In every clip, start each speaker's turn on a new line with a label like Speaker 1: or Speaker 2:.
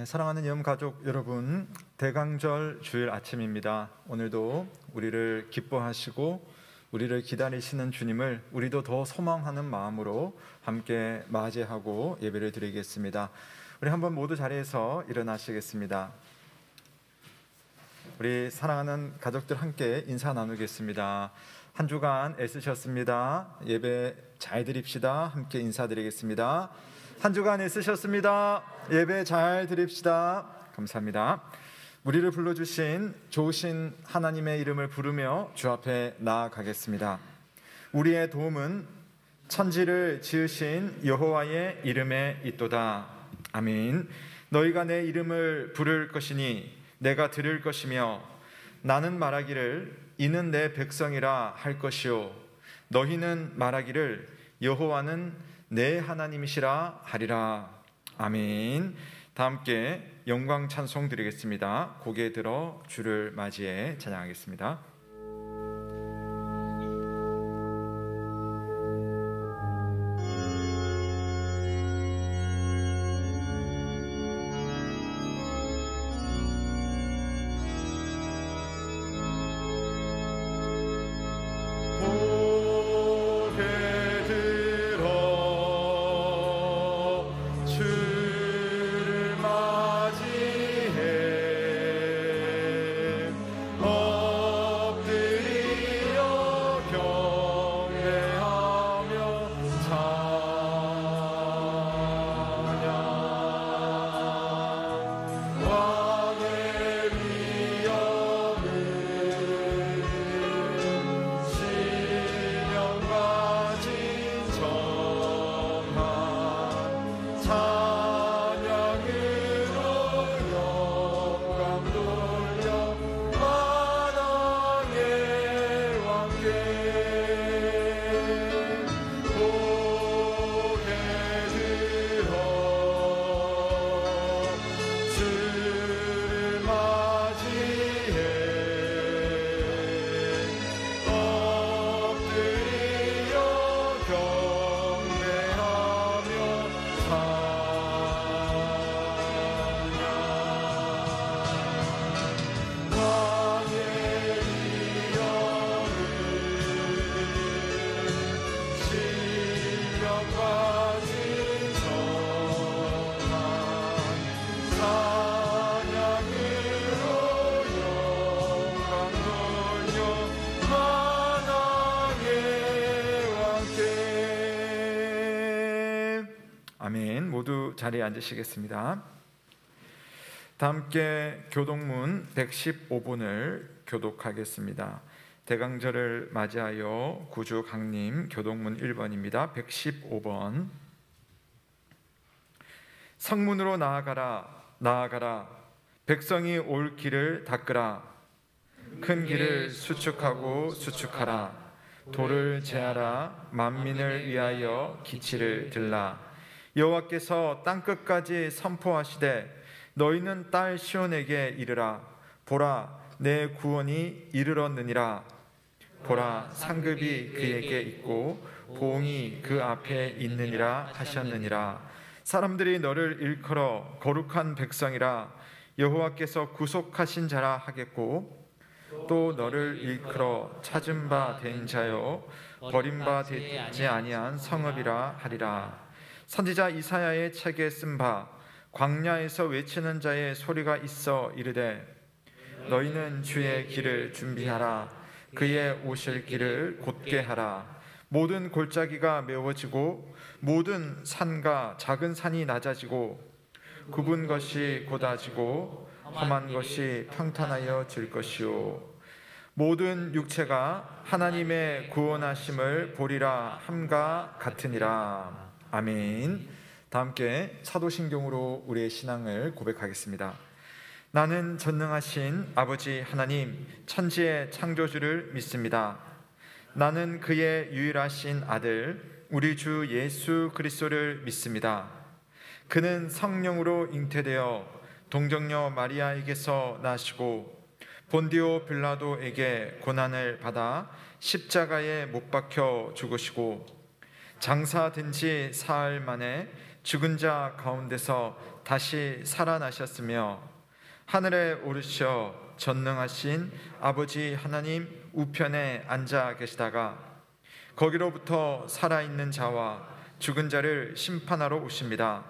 Speaker 1: 사랑하는 영가족 여러분, 대강절 주일 아침입니다. 오늘도 우리를 기뻐하시고 우리를 기다리시는 주님을 우리도 더 소망하는 마음으로 함께 맞이하고 예배를 드리겠습니다. 우리 한번 모두 자리에서 일어나시겠습니다. 우리 사랑하는 가족들 함께 인사 나누겠습니다. 한 주간 애쓰셨습니다. 예배 잘 드립시다. 함께 인사드리겠습니다. 한 주간 애쓰셨습니다. 예배 잘 드립시다. 감사합니다. 우리를 불러주신 좋으신 하나님의 이름을 부르며 주 앞에 나아가겠습니다. 우리의 도움은 천지를 지으신 여호와의 이름에 있도다. 아멘. 너희가 내 이름을 부를 것이니 내가 들을 것이며 나는 말하기를 이는 내 백성이라 할 것이요 너희는 말하기를 여호와는 내 하나님이시라 하리라. 아멘. 다 함께 영광 찬송 드리겠습니다. 고개 들어 주를 맞이해 찬양하겠습니다. 아멘. 모두 자리에 앉으시겠습니다. 다 함께 교독문 115번을 교독하겠습니다. 대강절을 맞이하여 구주 강림 교독문 1번입니다. 115번. 성문으로 나아가라 나아가라 백성이 올 길을 닦으라 큰 길을 수축하고 수축하라 돌을 제하라 만민을 위하여 기치를 들라 여호와께서 땅끝까지 선포하시되 너희는 딸 시온에게 이르라 보라 내 구원이 이르렀느니라 보라 상급이 그에게 있고 보응이 그 앞에 있느니라 하셨느니라 사람들이 너를 일컬어 거룩한 백성이라 여호와께서 구속하신 자라 하겠고 또 너를 일컬어 찾은 바 된 자여 버림바 되지 아니한 성읍이라 하리라 선지자 이사야의 책에 쓴 바 광야에서 외치는 자의 소리가 있어 이르되 너희는 주의 길을 준비하라 그의 오실 길을 곧게 하라 모든 골짜기가 메워지고 모든 산과 작은 산이 낮아지고 굽은 것이 곧아지고 험한 것이 평탄하여 질 것이요 모든 육체가 하나님의 구원하심을 보리라 함과 같으니라. 아멘. 다 함께 사도신경으로 우리의 신앙을 고백하겠습니다. 나는 전능하신 아버지 하나님 천지의 창조주를 믿습니다. 나는 그의 유일하신 아들 우리 주 예수 그리스도를 믿습니다. 그는 성령으로 잉태되어 동정녀 마리아에게서 나시고 본디오 빌라도에게 고난을 받아 십자가에 못 박혀 죽으시고 장사된 지 사흘 만에 죽은 자 가운데서 다시 살아나셨으며 하늘에 오르셔 전능하신 아버지 하나님 우편에 앉아 계시다가 거기로부터 살아있는 자와 죽은 자를 심판하러 오십니다.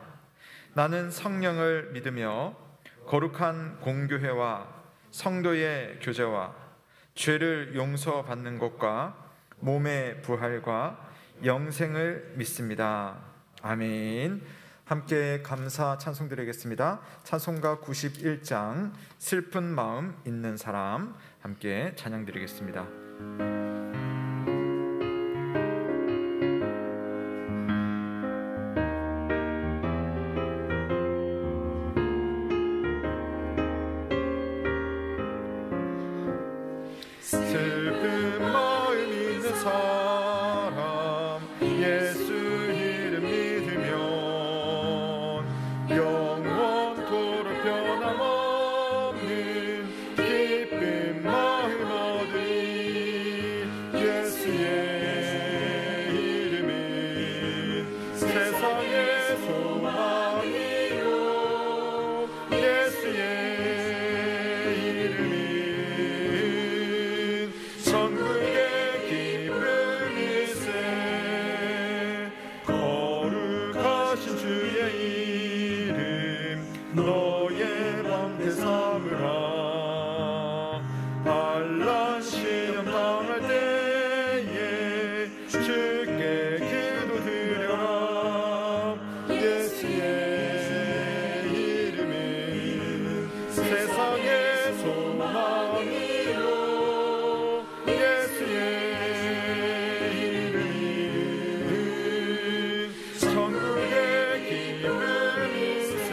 Speaker 1: 나는 성령을 믿으며 거룩한 공교회와 성도의 교제와 죄를 용서받는 것과 몸의 부활과 영생을 믿습니다. 아멘. 함께 감사 찬송 드리겠습니다. 찬송가 91장 슬픈 마음 있는 사람 함께 찬양 드리겠습니다. 슬픈 마음 있는 사람 예수 이름 믿으면 영원토록 변함없는 기쁜 마음 얻으리. 예수의 이름은 세상의 소망이요 예수의 이름은 천국의 기쁨일세. 거룩하신 주의 이름 너의 맘에 삼으라. 환난 시험 당할 때에 주께 기도드려라. 예수의 이름은 세상의 소망이요 예수의 이름은 천국의 기쁨일세.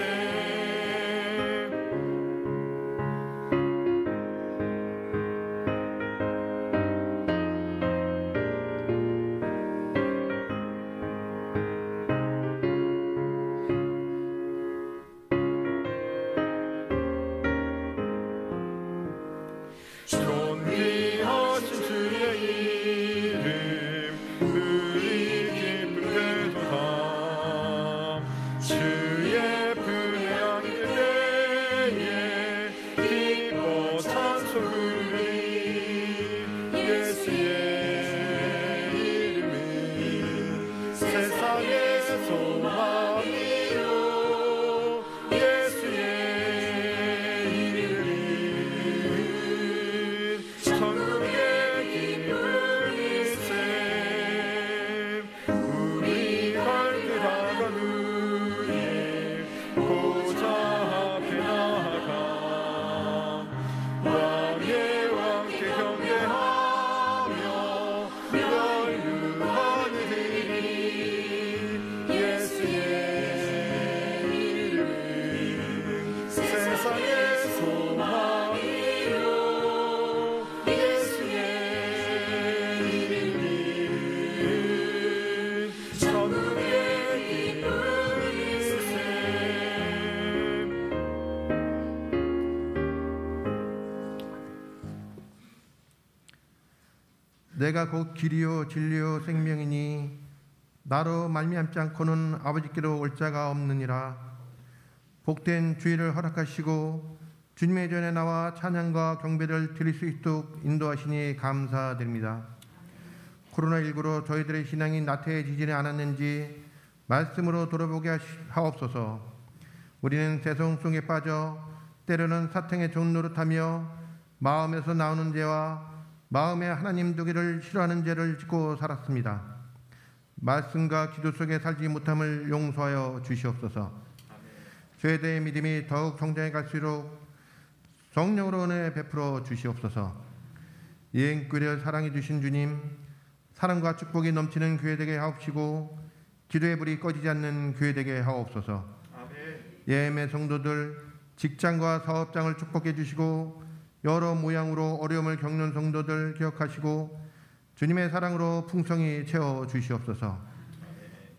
Speaker 1: 존귀하신 주의 이름 우리 기쁨 되도다. 주의 품에 안길 때에 기뻐 찬송 부르리. 예수의 이름은 세상의 소망이요 예수의 이름은 천국의 기쁨일세. 우리 발걸음하가 누이 보좌 앞에 나아가 왕의 왕께 경배하며 연루하는 들이. 예수의 이름은 세상의 소망이요 예수의 이름은 천국의 기쁨일세.
Speaker 2: 내가 곧 길이요 진리요 생명이니 나로 말미암지 않고는 아버지께로 올 자가 없느니라. 복된 주의를 허락하시고 주님의 전에 나와 찬양과 경배를 드릴 수 있도록 인도하시니 감사드립니다. 코로나19로 저희들의 신앙이 나태해지지는 않았는지 말씀으로 돌아보게 하옵소서. 우리는 세상 속에 빠져 때로는 사탕의 좋은 노릇하며 마음에서 나오는 죄와 마음에 하나님 두기를 싫어하는 죄를 짓고 살았습니다. 말씀과 기도 속에 살지 못함을 용서하여 주시옵소서. 죄에 대해 믿음이 더욱 성장해 갈수록 성령으로 은혜 베풀어 주시옵소서. 여행교회를 사랑해 주신 주님, 사랑과 축복이 넘치는 교회 되게 하옵시고 기도의 불이 꺼지지 않는 교회 되게 하옵소서. 예매 성도들 직장과 사업장을 축복해 주시고 여러 모양으로 어려움을 겪는 성도들 기억하시고 주님의 사랑으로 풍성히 채워 주시옵소서.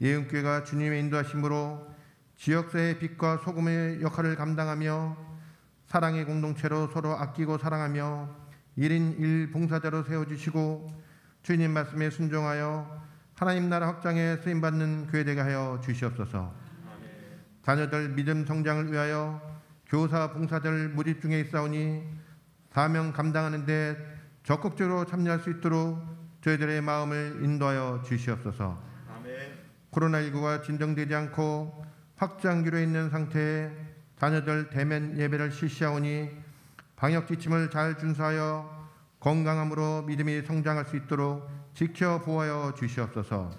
Speaker 2: 예은교회가 주님의 인도하심으로 지역사회의 빛과 소금의 역할을 감당하며 사랑의 공동체로 서로 아끼고 사랑하며 1인 1 봉사자로 세워주시고 주님 말씀에 순종하여 하나님 나라 확장에 쓰임받는 교회 되게 하여 주시옵소서. 자녀들 믿음 성장을 위하여 교사 봉사들 모집 중에 있사오니 사명 감당하는 데 적극적으로 참여할 수 있도록 저희들의 마음을 인도하여 주시옵소서.
Speaker 1: 아멘.
Speaker 2: 코로나19가 진정되지 않고 확장기로 있는 상태에 자녀들 대면 예배를 실시하오니 방역 지침을 잘 준수하여 건강함으로 믿음이 성장할 수 있도록 지켜 보호하여 주시옵소서.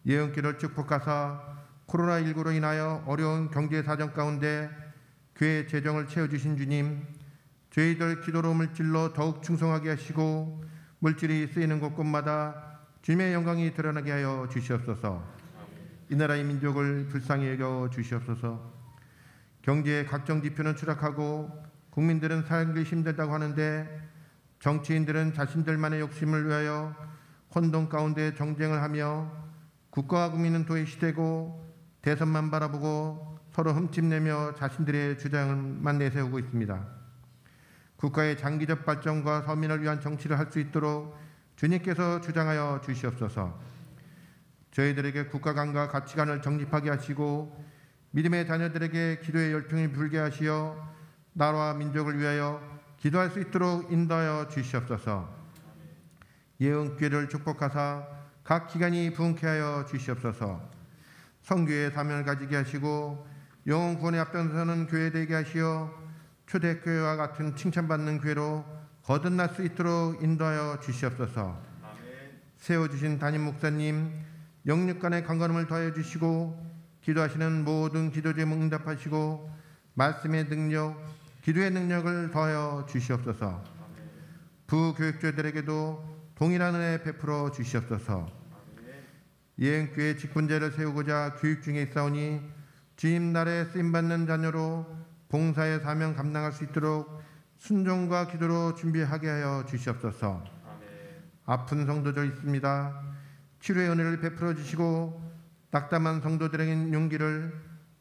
Speaker 2: 예언기를 축복하사 코로나19로 인하여 어려운 경제 사정 가운데 교회 재정을 채워주신 주님, 저희들 기도로 물질로 더욱 충성하게 하시고 물질이 쓰이는 곳곳마다 주님의 영광이 드러나게 하여 주시옵소서. 이 나라의 민족을 불쌍히 여겨 주시옵소서. 경제의 각종 지표는 추락하고 국민들은 살기 힘들다고 하는데 정치인들은 자신들만의 욕심을 위하여 혼돈 가운데 정쟁을 하며 국가와 국민은 도외시되고 대선만 바라보고 서로 흠집내며 자신들의 주장만 내세우고 있습니다. 국가의 장기적 발전과 서민을 위한 정치를 할 수 있도록 주님께서 주장하여 주시옵소서. 저희들에게 국가관과 가치관을 정립하게 하시고 믿음의 자녀들에게 기도의 열풍이 불게 하시어 나라와 민족을 위하여 기도할 수 있도록 인도하여 주시옵소서. 예언교회를 축복하사 각 기관이 부흥케 하여 주시옵소서. 선교의 사명을 가지게 하시고 영혼 구원에 앞장서는 교회 되게 하시어 초대교회와 같은 칭찬받는 교회로 거듭날 수 있도록 인도하여 주시옵소서. 세워주신 담임 목사님 영육간의 강건함을 더하여 주시고 기도하시는 모든 기도 제목 응답하시고 말씀의 능력, 기도의 능력을 더하여 주시옵소서. 부교육자들에게도 동일한 은혜 베풀어 주시옵소서. 예언교회 직분제를 세우고자 교육 중에 있사오니 주님 나라에 쓰임받는 자녀로 봉사의 사명 감당할 수 있도록 순종과 기도로 준비하게 하여 주시옵소서. 아픈 성도들 있습니다. 치료의 은혜를 베풀어 주시고 낙담한 성도들에겐 용기를,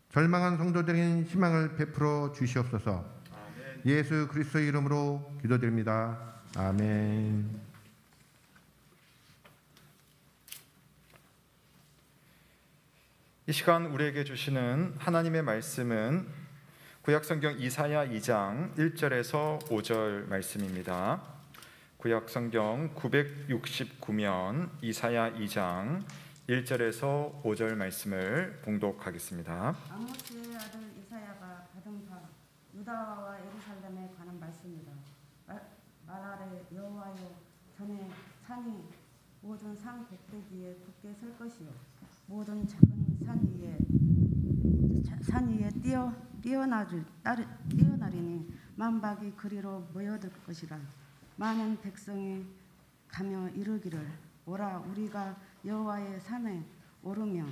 Speaker 2: 절망한 성도들에겐 희망을 베풀어 주시옵소서. 예수 그리스도의 이름으로 기도드립니다. 아멘.
Speaker 1: 이 시간 우리에게 주시는 하나님의 말씀은 구약성경 이사야 2장 1절에서 5절 말씀입니다. 구약성경 969면 이사야 2장 1절에서 5절 말씀을 봉독하겠습니다.
Speaker 3: 아모스의 아들 이사야가 받은 바 유다와 예루살렘에 관한 말씀이다. 말하래 여호와여, 전에 산이 모든 산 꼭대기에 굳게 설 것이요 모든 작은 산 위에 뛰어나리니 만박이 그리로 모여들 것이라. 많은 백성이 가며 이르기를 오라, 우리가 여호와의 산에 오르며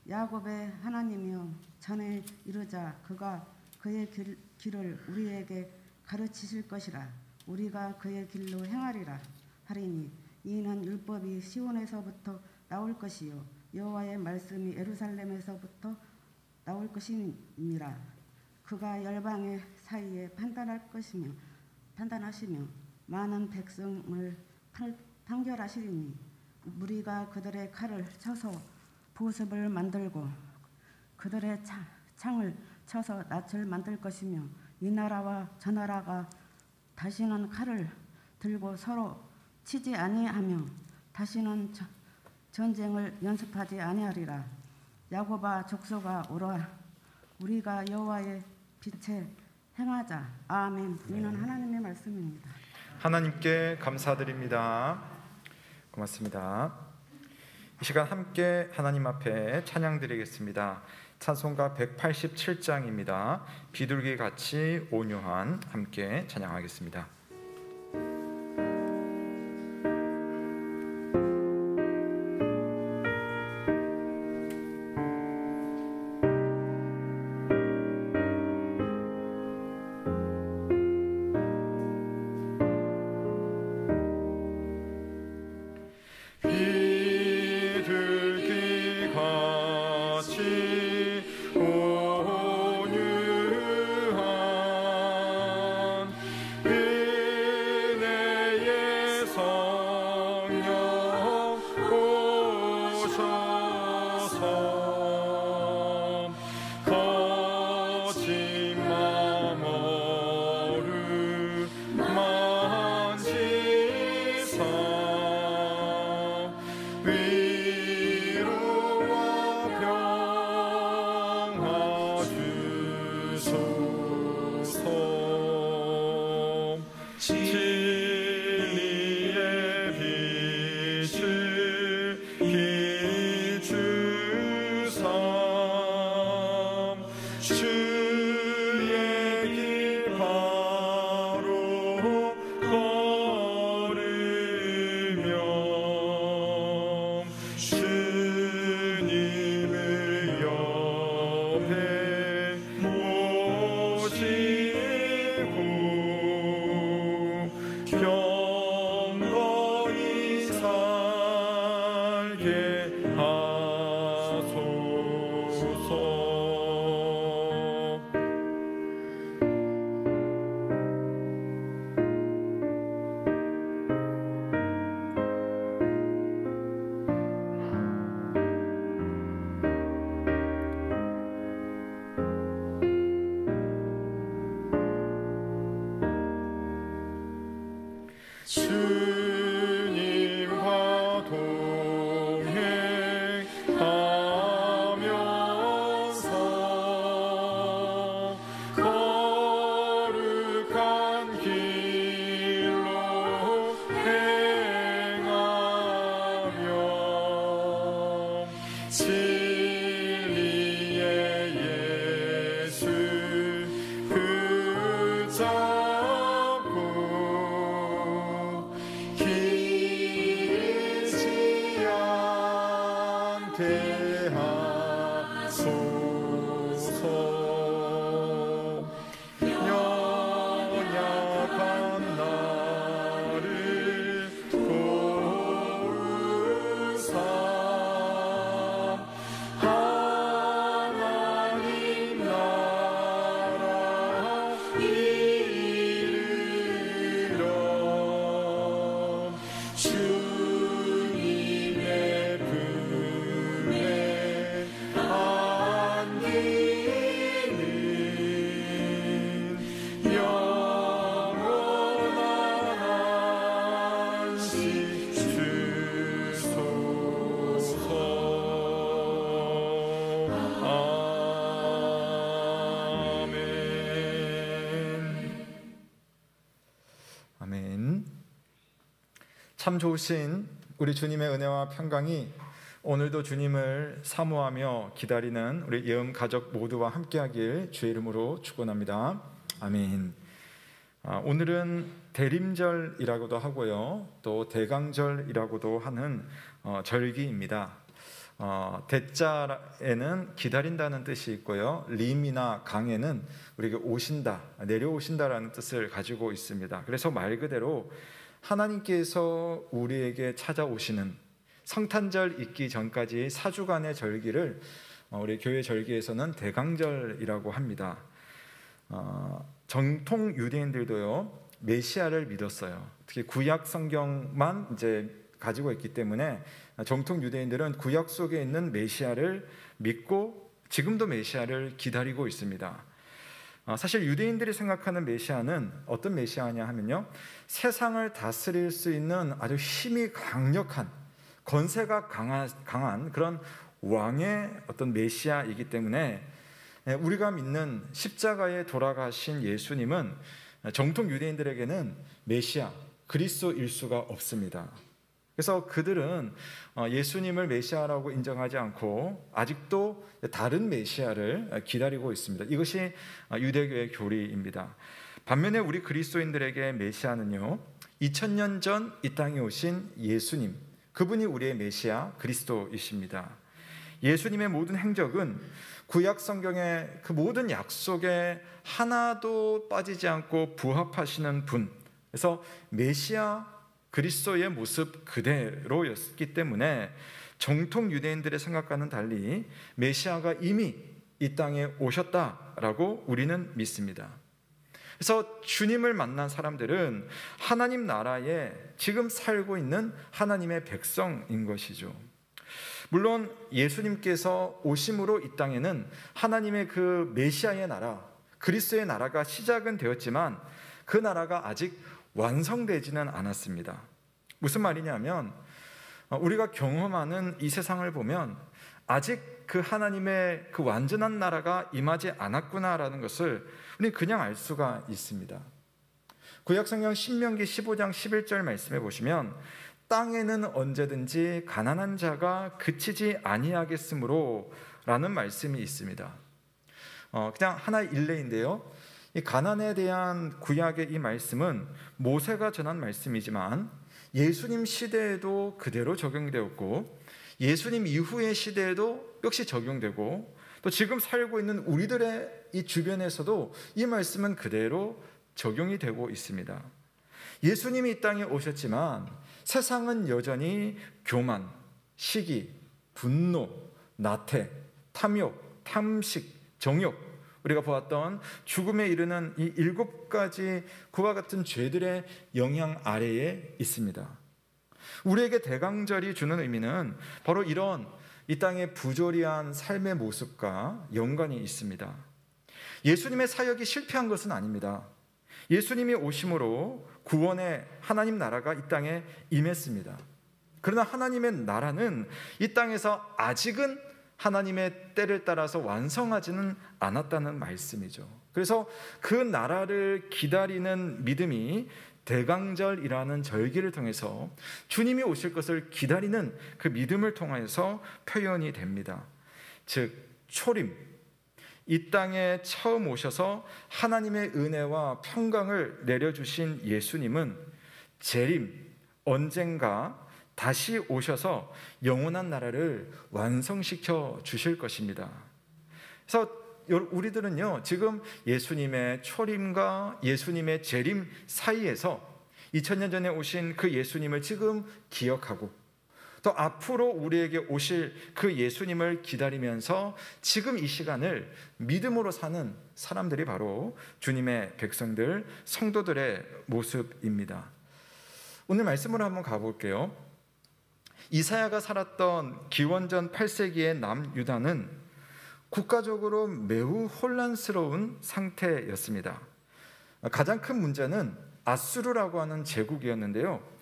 Speaker 3: 야곱의 하나님이여 전에 이르자. 그가 그의 길을 우리에게 가르치실 것이라. 우리가 그의 길로 행하리라 하리니 이는 율법이 시온에서부터 나올 것이요 여호와의 말씀이 예루살렘에서부터 나올 것이니라. 그가 열방의 사이에 판단하시며 많은 백성을 판결하시리니 무리가 그들의 칼을 쳐서 보습을 만들고 그들의 창을 쳐서 낯을 만들 것이며 이 나라와 저 나라가 다시는 칼을 들고 서로 치지 아니하며 다시는 전쟁을 연습하지 아니하리라. 야곱아 족속아 오라, 우리가 여호와의 빛에 행하자. 아멘. 이는 하나님의 말씀입니다.
Speaker 1: 하나님께 감사드립니다. 고맙습니다. 이 시간 함께 하나님 앞에 찬양드리겠습니다. 찬송가 187장입니다. 비둘기 같이 온유한, 함께 찬양하겠습니다.
Speaker 4: 온유한
Speaker 1: 진리의 빛을 비추삼 주의 길 바로 걸으며 주님을 옆에 모시고 경건히 살게 하소서. 주님과 동행하면서 거룩한 길로 행하며 진리의 예수 붙잡고 길지 않게 하소서. 연약한 나를 도우사 하나님 나라 이르러 주님의 품에 안기는 영원한 안식 주소서. 아멘. 아멘. 참 좋으신 우리 주님의 은혜와 평강이 오늘도 주님을 사모하며 기다리는 우리 예음 가족 모두와 함께하길 주의 이름으로 축원합니다. 아멘. 오늘은 대림절이라고도 하고요, 또 대강절이라고도 하는 절기입니다. 대자에는 기다린다는 뜻이 있고요, 림이나 강에는 우리에게 오신다, 내려오신다라는 뜻을 가지고 있습니다. 그래서 말 그대로 하나님께서 우리에게 찾아오시는 성탄절 있기 전까지 4주간의 절기를 우리 교회 절기에서는 대강절이라고 합니다. 정통 유대인들도요, 메시아를 믿었어요. 특히 구약 성경만 이제 가지고 있기 때문에 정통 유대인들은 구약 속에 있는 메시아를 믿고 지금도 메시아를 기다리고 있습니다. 사실 유대인들이 생각하는 메시아는 어떤 메시아냐 하면요, 세상을 다스릴 수 있는 아주 힘이 강력한, 권세가 강한 그런 왕의 어떤 메시아이기 때문에 우리가 믿는 십자가에 돌아가신 예수님은 정통 유대인들에게는 메시아, 그리스도일 수가 없습니다. 그래서 그들은 예수님을 메시아라고 인정하지 않고 아직도 다른 메시아를 기다리고 있습니다. 이것이 유대교의 교리입니다. 반면에 우리 그리스도인들에게 메시아는요, 2000년 전 이 땅에 오신 예수님, 그분이 우리의 메시아 그리스도이십니다. 예수님의 모든 행적은 구약 성경의 그 모든 약속에 하나도 빠지지 않고 부합하시는 분, 그래서 메시아 그리스도의 모습 그대로였기 때문에 정통 유대인들의 생각과는 달리 메시아가 이미 이 땅에 오셨다라고 우리는 믿습니다. 그래서 주님을 만난 사람들은 하나님 나라에 지금 살고 있는 하나님의 백성인 것이죠. 물론 예수님께서 오심으로 이 땅에는 하나님의 그 메시아의 나라, 그리스도의 나라가 시작은 되었지만 그 나라가 아직 완성되지는 않았습니다. 무슨 말이냐면 우리가 경험하는 이 세상을 보면 아직 그 하나님의 그 완전한 나라가 임하지 않았구나라는 것을 우리는 그냥 알 수가 있습니다. 구약성경 신명기 15장 11절 말씀해 보시면 땅에는 언제든지 가난한 자가 그치지 아니하겠으므로 라는 말씀이 있습니다. 그냥 하나의 일례인데요, 이 가난에 대한 구약의 이 말씀은 모세가 전한 말씀이지만 예수님 시대에도 그대로 적용되었고 예수님 이후의 시대에도 역시 적용되고 또 지금 살고 있는 우리들의 이 주변에서도 이 말씀은 그대로 적용이 되고 있습니다. 예수님이 이 땅에 오셨지만 세상은 여전히 교만, 시기, 분노, 나태, 탐욕, 탐식, 정욕, 우리가 보았던 죽음에 이르는 이 7가지 그와 같은 죄들의 영향 아래에 있습니다. 우리에게 대강절이 주는 의미는 바로 이런 이 땅의 부조리한 삶의 모습과 연관이 있습니다. 예수님의 사역이 실패한 것은 아닙니다. 예수님이 오심으로 구원의 하나님 나라가 이 땅에 임했습니다. 그러나 하나님의 나라는 이 땅에서 아직은 하나님의 때를 따라서 완성하지는 않았다는 말씀이죠. 그래서 그 나라를 기다리는 믿음이 대강절이라는 절기를 통해서 주님이 오실 것을 기다리는 그 믿음을 통해서 표현이 됩니다. 즉 초림, 이 땅에 처음 오셔서 하나님의 은혜와 평강을 내려주신 예수님은 재림, 언젠가 다시 오셔서 영원한 나라를 완성시켜 주실 것입니다. 그래서 우리들은요, 지금 예수님의 초림과 예수님의 재림 사이에서 2000년 전에 오신 그 예수님을 지금 기억하고 또 앞으로 우리에게 오실 그 예수님을 기다리면서 지금 이 시간을 믿음으로 사는 사람들이 바로 주님의 백성들, 성도들의 모습입니다. 오늘 말씀으로 한번 가볼게요. 이사야가 살았던 기원전 8세기의 남유다는 국가적으로 매우 혼란스러운 상태였습니다. 가장 큰 문제는 아수르라고 하는 제국이었는데요,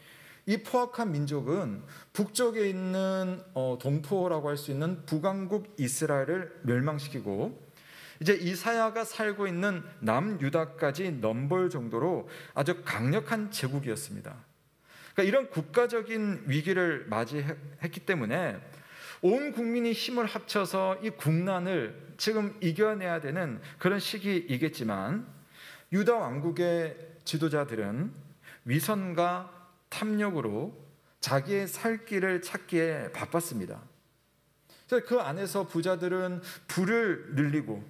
Speaker 1: 이 포악한 민족은 북쪽에 있는 동포라고 할 수 있는 북왕국 이스라엘을 멸망시키고 이제 이사야가 살고 있는 남유다까지 넘볼 정도로 아주 강력한 제국이었습니다. 그러니까 이런 국가적인 위기를 맞이했기 때문에 온 국민이 힘을 합쳐서 이 국난을 지금 이겨내야 되는 그런 시기이겠지만 유다 왕국의 지도자들은 위선과 탐욕으로 자기의 살 길을 찾기에 바빴습니다. 그래서 그 안에서 부자들은 부를 늘리고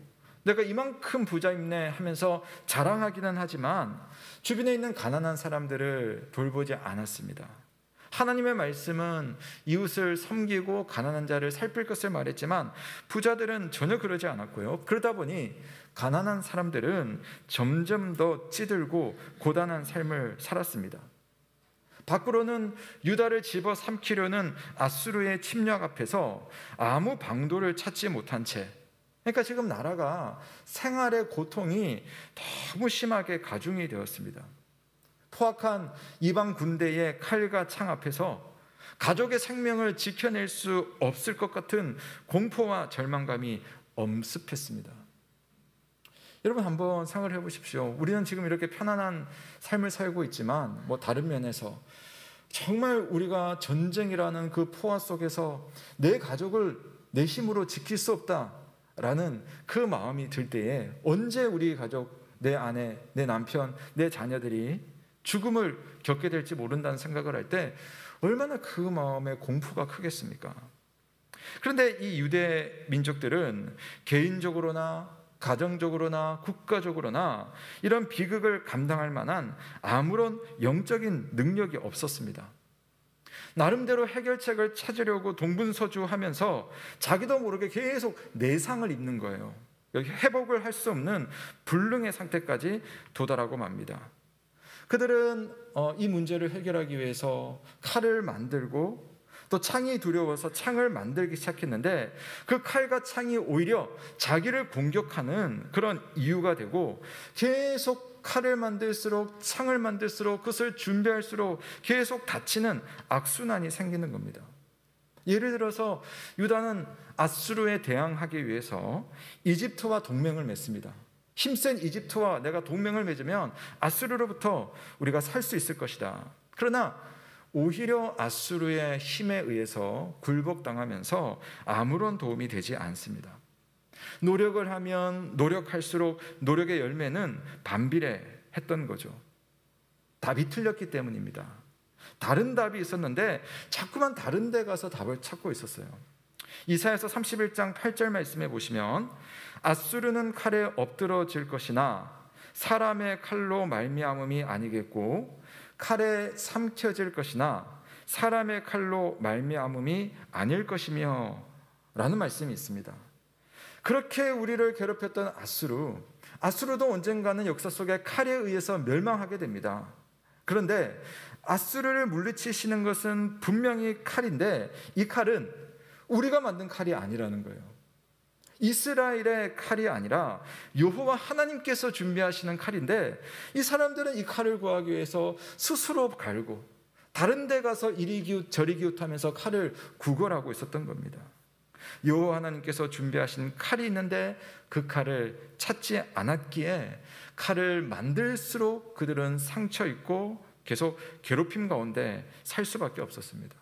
Speaker 1: 내가 이만큼 부자임네 하면서 자랑하기는 하지만 주변에 있는 가난한 사람들을 돌보지 않았습니다. 하나님의 말씀은 이웃을 섬기고 가난한 자를 살필 것을 말했지만 부자들은 전혀 그러지 않았고요. 그러다 보니 가난한 사람들은 점점 더 찌들고 고단한 삶을 살았습니다. 밖으로는 유다를 집어삼키려는 아수르의 침략 앞에서 아무 방도를 찾지 못한 채, 그러니까 지금 나라가 생활의 고통이 너무 심하게 가중이 되었습니다. 포악한 이방 군대의 칼과 창 앞에서 가족의 생명을 지켜낼 수 없을 것 같은 공포와 절망감이 엄습했습니다. 여러분 한번 생각을 해보십시오. 우리는 지금 이렇게 편안한 삶을 살고 있지만 다른 면에서 정말 우리가 전쟁이라는 그 포화 속에서 내 가족을 내 힘으로 지킬 수 없다라는 그 마음이 들 때에 언제 우리 가족, 내 아내, 내 남편, 내 자녀들이 죽음을 겪게 될지 모른다는 생각을 할 때 얼마나 그 마음의 공포가 크겠습니까? 그런데 이 유대 민족들은 개인적으로나 가정적으로나 국가적으로나 이런 비극을 감당할 만한 아무런 영적인 능력이 없었습니다. 나름대로 해결책을 찾으려고 동분서주하면서 자기도 모르게 계속 내상을 입는 거예요. 회복을 할 수 없는 불능의 상태까지 도달하고 맙니다. 그들은 이 문제를 해결하기 위해서 칼을 만들고 또 창이 두려워서 창을 만들기 시작했는데 그 칼과 창이 오히려 자기를 공격하는 그런 이유가 되고 계속 칼을 만들수록 창을 만들수록 그것을 준비할수록 계속 다치는 악순환이 생기는 겁니다. 예를 들어서 유다는 아수르에 대항하기 위해서 이집트와 동맹을 맺습니다. 힘센 이집트와 내가 동맹을 맺으면 아수르로부터 우리가 살 수 있을 것이다. 그러나 오히려 아수르의 힘에 의해서 굴복당하면서 아무런 도움이 되지 않습니다. 노력을 하면 노력할수록 노력의 열매는 반비례했던 거죠. 답이 틀렸기 때문입니다. 다른 답이 있었는데 자꾸만 다른 데 가서 답을 찾고 있었어요. 이사야서 31장 8절 말씀에 보시면 아수르는 칼에 엎드러질 것이나 사람의 칼로 말미암음이 아니겠고 칼에 삼켜질 것이나 사람의 칼로 말미암음이 아닐 것이며 라는 말씀이 있습니다. 그렇게 우리를 괴롭혔던 아수르도 언젠가는 역사 속에 칼에 의해서 멸망하게 됩니다. 그런데 아수르를 물리치시는 것은 분명히 칼인데 이 칼은 우리가 만든 칼이 아니라는 거예요. 이스라엘의 칼이 아니라 여호와 하나님께서 준비하시는 칼인데 이 사람들은 이 칼을 구하기 위해서 스스로 갈고 다른 데 가서 이리 기웃 저리 기웃하면서 칼을 구걸하고 있었던 겁니다. 여호와 하나님께서 준비하신 칼이 있는데 그 칼을 찾지 않았기에 칼을 만들수록 그들은 상처 입고 계속 괴롭힘 가운데 살 수밖에 없었습니다.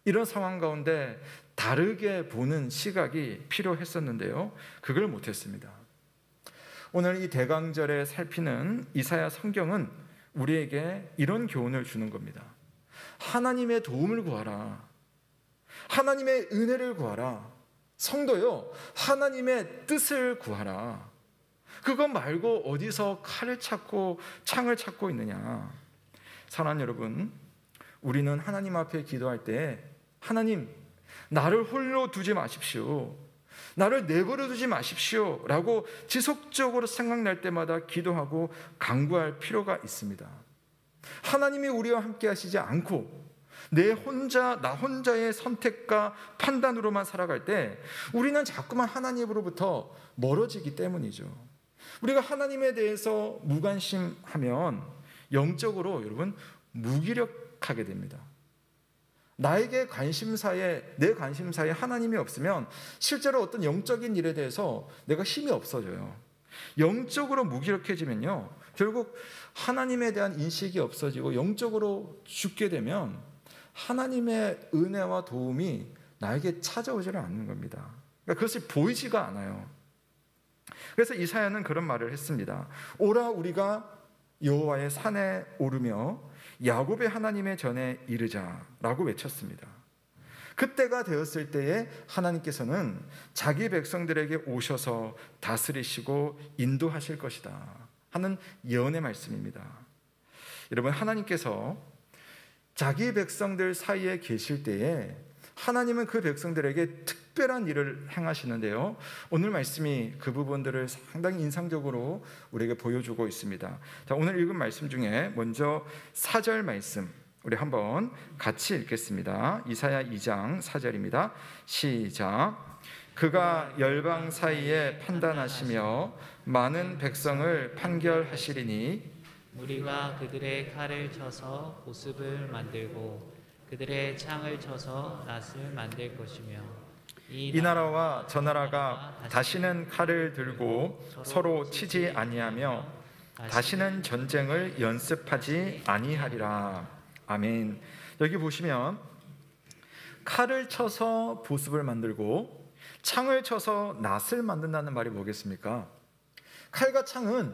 Speaker 1: 이런 상황 가운데 다르게 보는 시각이 필요했었는데요, 그걸 못했습니다. 오늘 이 대강절에 살피는 이사야 성경은 우리에게 이런 교훈을 주는 겁니다. 하나님의 도움을 구하라. 하나님의 은혜를 구하라. 성도요, 하나님의 뜻을 구하라. 그것 말고 어디서 칼을 찾고 창을 찾고 있느냐. 사랑하는 여러분, 우리는 하나님 앞에 기도할 때 하나님, 나를 홀로 두지 마십시오. 나를 내버려 두지 마십시오 라고 지속적으로 생각날 때마다 기도하고 간구할 필요가 있습니다. 하나님이 우리와 함께 하시지 않고 나 혼자의 선택과 판단으로만 살아갈 때 우리는 자꾸만 하나님으로부터 멀어지기 때문이죠. 우리가 하나님에 대해서 무관심하면 영적으로 여러분 무기력하게 됩니다. 나에게 내 관심사에 하나님이 없으면 실제로 어떤 영적인 일에 대해서 내가 힘이 없어져요. 영적으로 무기력해지면요, 결국 하나님에 대한 인식이 없어지고 영적으로 죽게 되면 하나님의 은혜와 도움이 나에게 찾아오지를 않는 겁니다. 그러니까 그것이 보이지가 않아요. 그래서 이사야는 그런 말을 했습니다. 오라 우리가 여호와의 산에 오르며 야곱의 하나님의 전에 이르자라고 외쳤습니다. 그때가 되었을 때에 하나님께서는 자기 백성들에게 오셔서 다스리시고 인도하실 것이다 하는 예언의 말씀입니다. 여러분, 하나님께서 자기 백성들 사이에 계실 때에 하나님은 그 백성들에게 특별한 일을 행하시는데요, 오늘 말씀이 그 부분들을 상당히 인상적으로 우리에게 보여주고 있습니다. 자, 오늘 읽은 말씀 중에 먼저 4절 말씀 우리 한번 같이 읽겠습니다. 이사야 2장 4절입니다. 시작. 그가 열방 사이에 판단하시며 많은 백성을 판결하시리니
Speaker 4: 우리가 그들의 칼을 쳐서 보습을 만들고 그들의 창을 쳐서 낫을 만들 것이며
Speaker 1: 이 나라와 저 나라가 다시는 칼을 들고 서로 치지 아니하며 다시는 전쟁을 연습하지 아니하리라. 아멘. 여기 보시면 칼을 쳐서 보습을 만들고 창을 쳐서 낫을 만든다는 말이 뭐겠습니까? 칼과 창은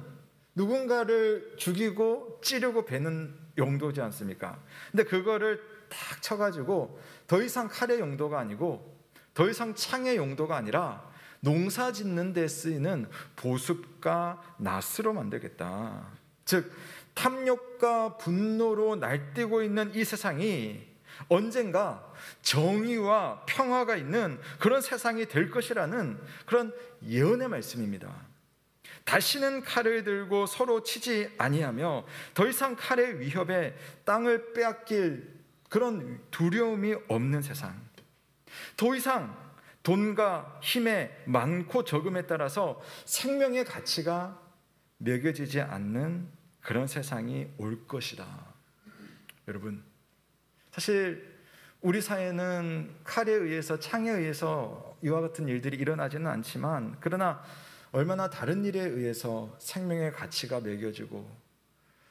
Speaker 1: 누군가를 죽이고 찌르고 베는 용도지 않습니까? 근데 그거를 딱 쳐가지고 더 이상 칼의 용도가 아니고 더 이상 창의 용도가 아니라 농사 짓는 데 쓰이는 보습과 낫으로 만들겠다. 즉 탐욕과 분노로 날뛰고 있는 이 세상이 언젠가 정의와 평화가 있는 그런 세상이 될 것이라는 그런 예언의 말씀입니다. 다시는 칼을 들고 서로 치지 아니하며 더 이상 칼의 위협에 땅을 빼앗길 그런 두려움이 없는 세상, 더 이상 돈과 힘의 많고 적음에 따라서 생명의 가치가 매겨지지 않는 그런 세상이 올 것이다. 여러분, 사실 우리 사회는 칼에 의해서 창에 의해서 이와 같은 일들이 일어나지는 않지만, 그러나 얼마나 다른 일에 의해서 생명의 가치가 매겨지고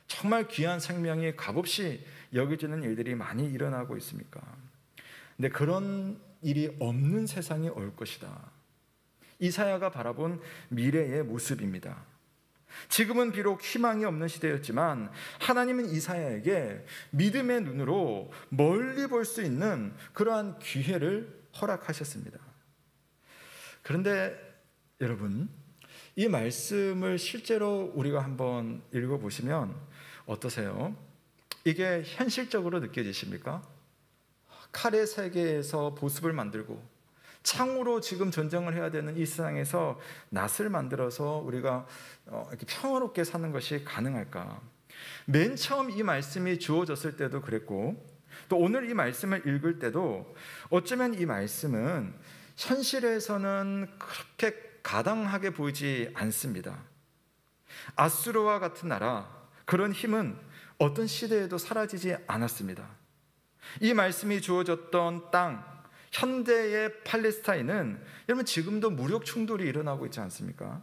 Speaker 1: 정말 귀한 생명이 값없이 여겨지는 일들이 많이 일어나고 있습니까? 근데 그런 일이 없는 세상이 올 것이다. 이사야가 바라본 미래의 모습입니다. 지금은 비록 희망이 없는 시대였지만 하나님은 이사야에게 믿음의 눈으로 멀리 볼 수 있는 그러한 기회를 허락하셨습니다. 그런데 여러분, 이 말씀을 실제로 우리가 한번 읽어보시면 어떠세요? 이게 현실적으로 느껴지십니까? 칼의 세계에서 보습을 만들고 창으로 지금 전쟁을 해야 되는 이 세상에서 낫을 만들어서 우리가 이렇게 평화롭게 사는 것이 가능할까? 맨 처음 이 말씀이 주어졌을 때도 그랬고 또 오늘 이 말씀을 읽을 때도 어쩌면 이 말씀은 현실에서는 그렇게 가당하게 보이지 않습니다. 아수르와 같은 나라, 그런 힘은 어떤 시대에도 사라지지 않았습니다. 이 말씀이 주어졌던 땅, 현대의 팔레스타인은 여러분 지금도 무력 충돌이 일어나고 있지 않습니까?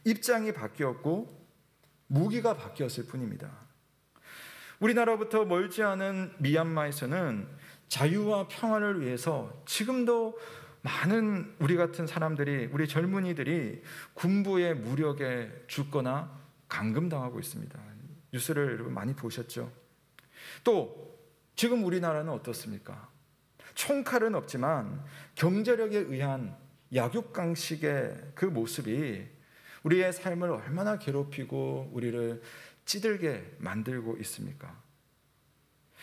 Speaker 1: 입장이 바뀌었고 무기가 바뀌었을 뿐입니다. 우리나라부터 멀지 않은 미얀마에서는 자유와 평화를 위해서 지금도 많은 우리 같은 사람들이, 우리 젊은이들이 군부의 무력에 죽거나 감금당하고 있습니다. 뉴스를 여러분 많이 보셨죠? 또 지금 우리나라는 어떻습니까? 총칼은 없지만 경제력에 의한 약육강식의 그 모습이 우리의 삶을 얼마나 괴롭히고 우리를 찌들게 만들고 있습니까?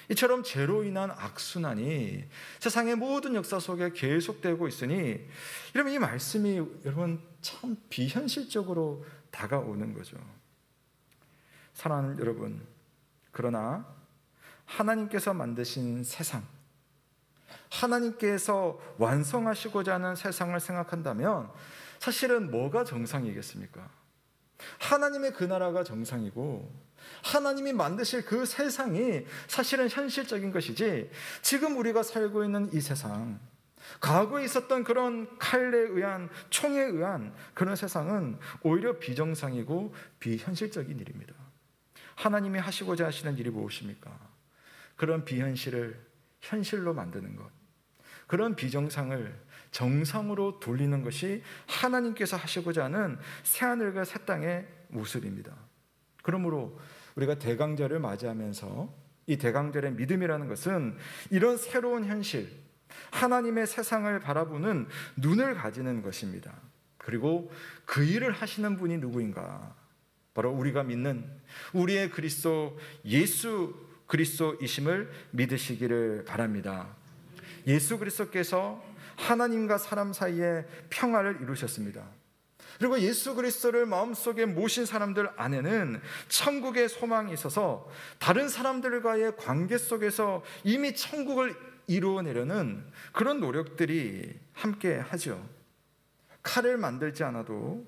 Speaker 1: 이처럼 죄로 인한 악순환이 세상의 모든 역사 속에 계속되고 있으니 여러분 이 말씀이 여러분 참 비현실적으로 다가오는 거죠. 사랑하는 여러분, 그러나 하나님께서 만드신 세상, 하나님께서 완성하시고자 하는 세상을 생각한다면 사실은 뭐가 정상이겠습니까? 하나님의 그 나라가 정상이고 하나님이 만드실 그 세상이 사실은 현실적인 것이지 지금 우리가 살고 있는 이 세상, 과거에 있었던 그런 칼에 의한, 총에 의한 그런 세상은 오히려 비정상이고 비현실적인 일입니다. 하나님이 하시고자 하시는 일이 무엇입니까? 그런 비현실을 현실로 만드는 것, 그런 비정상을 정상으로 돌리는 것이 하나님께서 하시고자 하는 새하늘과 새 땅의 모습입니다. 그러므로 우리가 대강절을 맞이하면서 이 대강절의 믿음이라는 것은 이런 새로운 현실, 하나님의 세상을 바라보는 눈을 가지는 것입니다. 그리고 그 일을 하시는 분이 누구인가? 바로 우리가 믿는 우리의 그리스도 예수 그리스도이심을 믿으시기를 바랍니다. 예수 그리스도께서 하나님과 사람 사이에 평화를 이루셨습니다. 그리고 예수 그리스도를 마음속에 모신 사람들 안에는 천국의 소망이 있어서 다른 사람들과의 관계 속에서 이미 천국을 이루어내려는 그런 노력들이 함께 하죠. 칼을 만들지 않아도,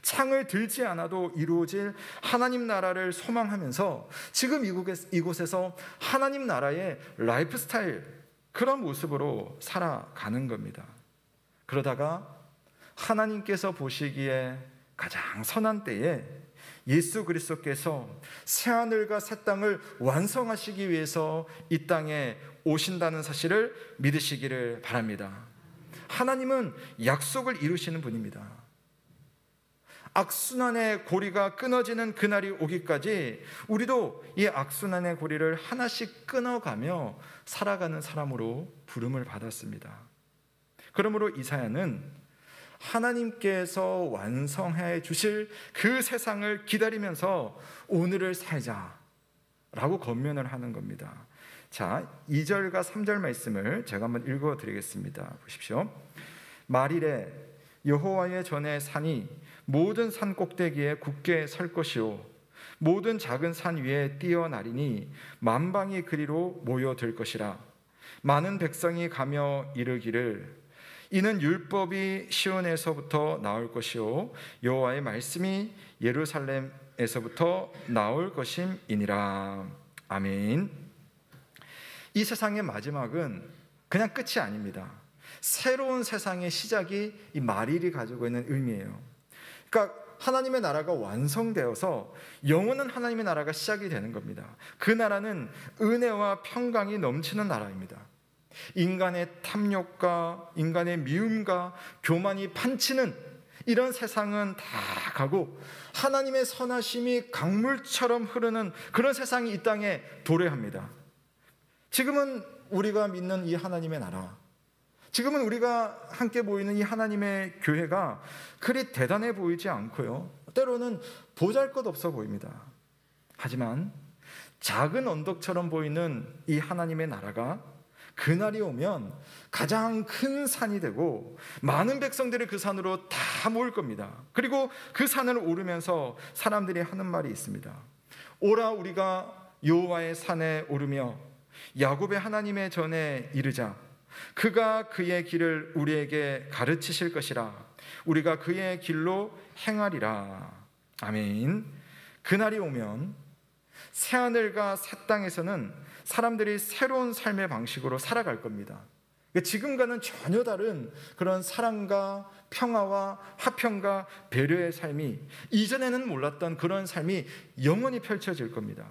Speaker 1: 창을 들지 않아도 이루어질 하나님 나라를 소망하면서 지금 이곳에서 하나님 나라의 라이프 스타일, 그런 모습으로 살아가는 겁니다. 그러다가 하나님께서 보시기에 가장 선한 때에 예수 그리스도께서 새하늘과 새 땅을 완성하시기 위해서 이 땅에 오신다는 사실을 믿으시기를 바랍니다. 하나님은 약속을 이루시는 분입니다. 악순환의 고리가 끊어지는 그날이 오기까지 우리도 이 악순환의 고리를 하나씩 끊어가며 살아가는 사람으로 부름을 받았습니다. 그러므로 이사야는 하나님께서 완성해 주실 그 세상을 기다리면서 오늘을 살자라고 권면을 하는 겁니다. 자, 2절과 3절 말씀을 제가 한번 읽어드리겠습니다. 보십시오. 말일에 여호와의 전에 산이 모든 산 꼭대기에 굳게 설 것이요 모든 작은 산 위에 뛰어나리니 만방이 그리로 모여들 것이라. 많은 백성이 가며 이르기를 이는 율법이 시온에서부터 나올 것이요 여호와의 말씀이 예루살렘에서부터 나올 것임이니라. 아멘. 이 세상의 마지막은 그냥 끝이 아닙니다. 새로운 세상의 시작이 이 말일이 가지고 있는 의미예요. 그러니까 하나님의 나라가 완성되어서 영원한 하나님의 나라가 시작이 되는 겁니다. 그 나라는 은혜와 평강이 넘치는 나라입니다. 인간의 탐욕과 인간의 미움과 교만이 판치는 이런 세상은 다 가고 하나님의 선하심이 강물처럼 흐르는 그런 세상이 이 땅에 도래합니다. 지금은 우리가 믿는 이 하나님의 나라, 지금은 우리가 함께 모이는 이 하나님의 교회가 그리 대단해 보이지 않고요, 때로는 보잘것없어 보입니다. 하지만 작은 언덕처럼 보이는 이 하나님의 나라가 그날이 오면 가장 큰 산이 되고 많은 백성들이 그 산으로 다 모일 겁니다. 그리고 그 산을 오르면서 사람들이 하는 말이 있습니다. 오라 우리가 여호와의 산에 오르며 야곱의 하나님의 전에 이르자. 그가 그의 길을 우리에게 가르치실 것이라. 우리가 그의 길로 행하리라. 아멘. 그날이 오면 새하늘과 새 땅에서는 사람들이 새로운 삶의 방식으로 살아갈 겁니다. 지금과는 전혀 다른 그런 사랑과 평화와 화평과 배려의 삶이, 이전에는 몰랐던 그런 삶이 영원히 펼쳐질 겁니다.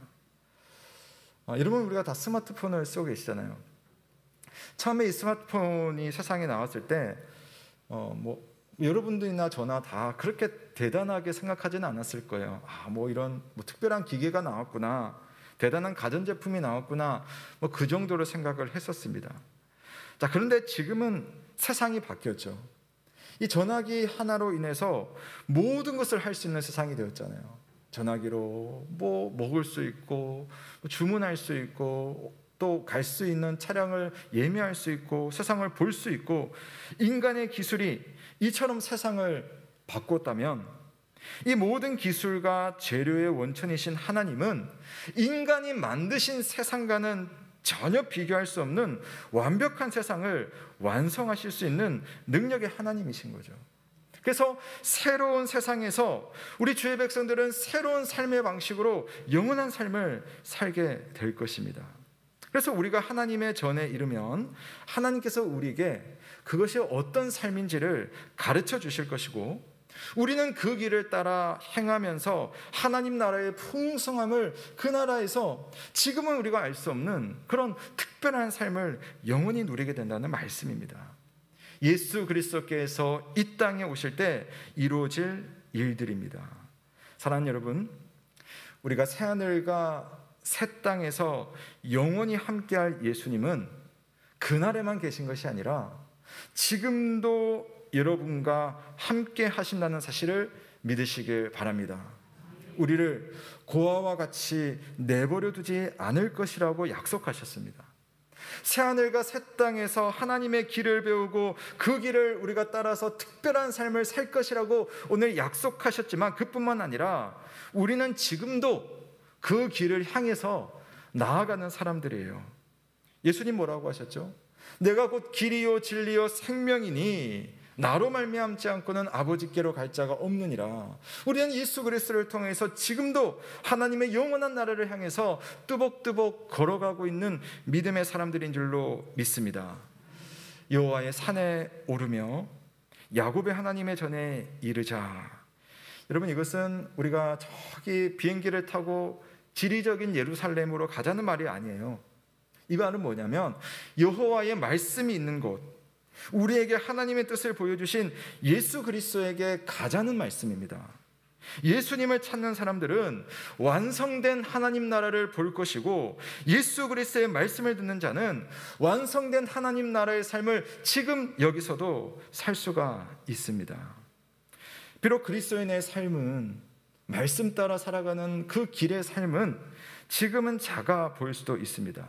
Speaker 1: 여러분, 우리가 다 스마트폰을 쓰고 계시잖아요. 처음에 이 스마트폰이 세상에 나왔을 때 여러분들이나 저나 다 그렇게 대단하게 생각하지는 않았을 거예요. 이런 특별한 기계가 나왔구나, 대단한 가전제품이 나왔구나, 그 정도로 생각을 했었습니다. 자, 그런데 지금은 세상이 바뀌었죠. 이 전화기 하나로 인해서 모든 것을 할 수 있는 세상이 되었잖아요. 전화기로 먹을 수 있고, 주문할 수 있고, 또 갈 수 있는 차량을 예매할 수 있고, 세상을 볼 수 있고, 인간의 기술이 이처럼 세상을 바꿨다면 이 모든 기술과 재료의 원천이신 하나님은 인간이 만드신 세상과는 전혀 비교할 수 없는 완벽한 세상을 완성하실 수 있는 능력의 하나님이신 거죠. 그래서 새로운 세상에서 우리 주의 백성들은 새로운 삶의 방식으로 영원한 삶을 살게 될 것입니다. 그래서 우리가 하나님의 전에 이르면 하나님께서 우리에게 그것이 어떤 삶인지를 가르쳐 주실 것이고, 우리는 그 길을 따라 행하면서 하나님 나라의 풍성함을 그 나라에서 지금은 우리가 알 수 없는 그런 특별한 삶을 영원히 누리게 된다는 말씀입니다. 예수 그리스도께서 이 땅에 오실 때 이루어질 일들입니다. 사랑하는 여러분, 우리가 새하늘과 새 땅에서 영원히 함께할 예수님은 그날에만 계신 것이 아니라 지금도 여러분과 함께 하신다는 사실을 믿으시길 바랍니다. 우리를 고아와 같이 내버려 두지 않을 것이라고 약속하셨습니다. 새하늘과 새 땅에서 하나님의 길을 배우고 그 길을 우리가 따라서 특별한 삶을 살 것이라고 오늘 약속하셨지만, 그뿐만 아니라 우리는 지금도 그 길을 향해서 나아가는 사람들이에요. 예수님 뭐라고 하셨죠? 내가 곧 길이요 진리요 생명이니 나로 말미암지 않고는 아버지께로 갈 자가 없느니라. 우리는 예수 그리스도를 통해서 지금도 하나님의 영원한 나라를 향해서 뚜벅뚜벅 걸어가고 있는 믿음의 사람들인 줄로 믿습니다. 여호와의 산에 오르며 야곱의 하나님의 전에 이르자. 여러분, 이것은 우리가 저기 비행기를 타고 지리적인 예루살렘으로 가자는 말이 아니에요. 이 말은 뭐냐면 여호와의 말씀이 있는 곳, 우리에게 하나님의 뜻을 보여주신 예수 그리스도에게 가자는 말씀입니다. 예수님을 찾는 사람들은 완성된 하나님 나라를 볼 것이고, 예수 그리스도의 말씀을 듣는 자는 완성된 하나님 나라의 삶을 지금 여기서도 살 수가 있습니다. 비록 그리스도인의 삶은, 말씀 따라 살아가는 그 길의 삶은 지금은 작아 보일 수도 있습니다.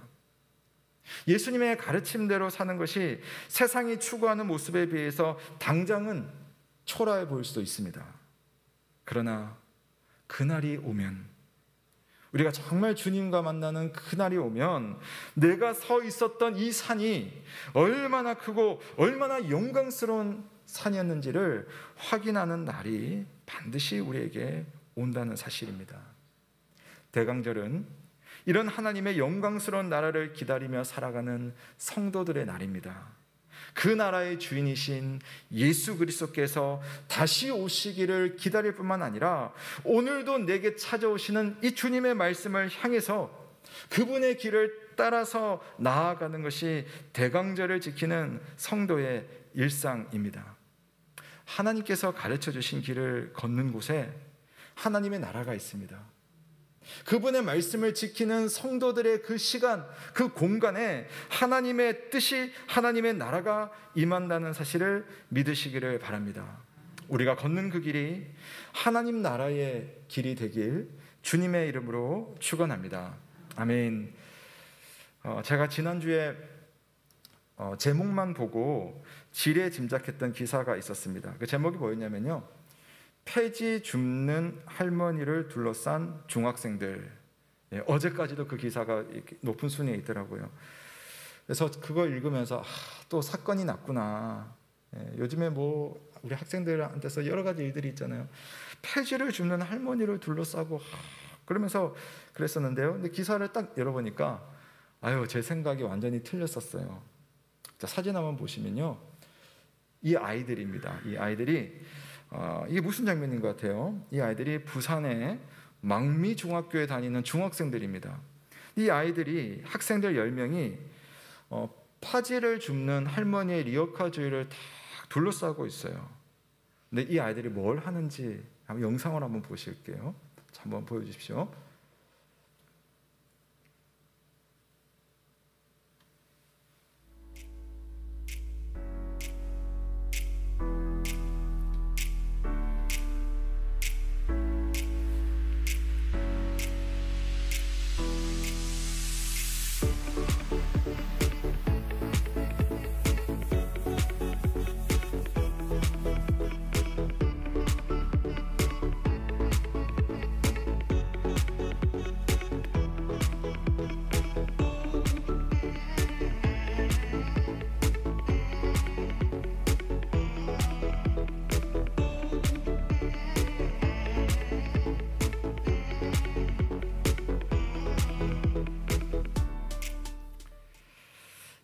Speaker 1: 예수님의 가르침대로 사는 것이 세상이 추구하는 모습에 비해서 당장은 초라해 보일 수도 있습니다. 그러나 그날이 오면, 우리가 정말 주님과 만나는 그날이 오면 내가 서 있었던 이 산이 얼마나 크고 얼마나 영광스러운 산이었는지를 확인하는 날이 반드시 우리에게 온다는 사실입니다. 대강절은 이런 하나님의 영광스러운 나라를 기다리며 살아가는 성도들의 날입니다. 그 나라의 주인이신 예수 그리스도께서 다시 오시기를 기다릴 뿐만 아니라 오늘도 내게 찾아오시는 이 주님의 말씀을 향해서 그분의 길을 따라서 나아가는 것이 대강절을 지키는 성도의 일상입니다. 하나님께서 가르쳐 주신 길을 걷는 곳에 하나님의 나라가 있습니다. 그분의 말씀을 지키는 성도들의 그 시간, 그 공간에 하나님의 뜻이, 하나님의 나라가 임한다는 사실을 믿으시기를 바랍니다. 우리가 걷는 그 길이 하나님 나라의 길이 되길 주님의 이름으로 축원합니다. 아멘. 제가 지난주에 제목만 보고 지레 짐작했던 기사가 있었습니다. 그 제목이 뭐였냐면요, 폐지 줍는 할머니를 둘러싼 중학생들. 어제까지도 그 기사가 높은 순위에 있더라고요. 그래서 그걸 읽으면서 또 사건이 났구나. 요즘에 뭐 우리 학생들한테서 여러 가지 일들이 있잖아요. 폐지를 줍는 할머니를 둘러싸고 그러면서 그랬었는데요. 근데 기사를 딱 열어보니까 제 생각이 완전히 틀렸었어요. 자, 사진 한번 보시면요, 이 아이들입니다. 이 아이들이 이게 무슨 장면인 것 같아요? 이 아이들이 부산의 망미중학교에 다니는 중학생들입니다. 이 아이들이, 학생들 10명이 파지를 줍는 할머니의 리어카 주위를 다 둘러싸고 있어요. 근데 이 아이들이 뭘 하는지 한번 영상을 한번 보실게요. 자, 한번 보여주십시오.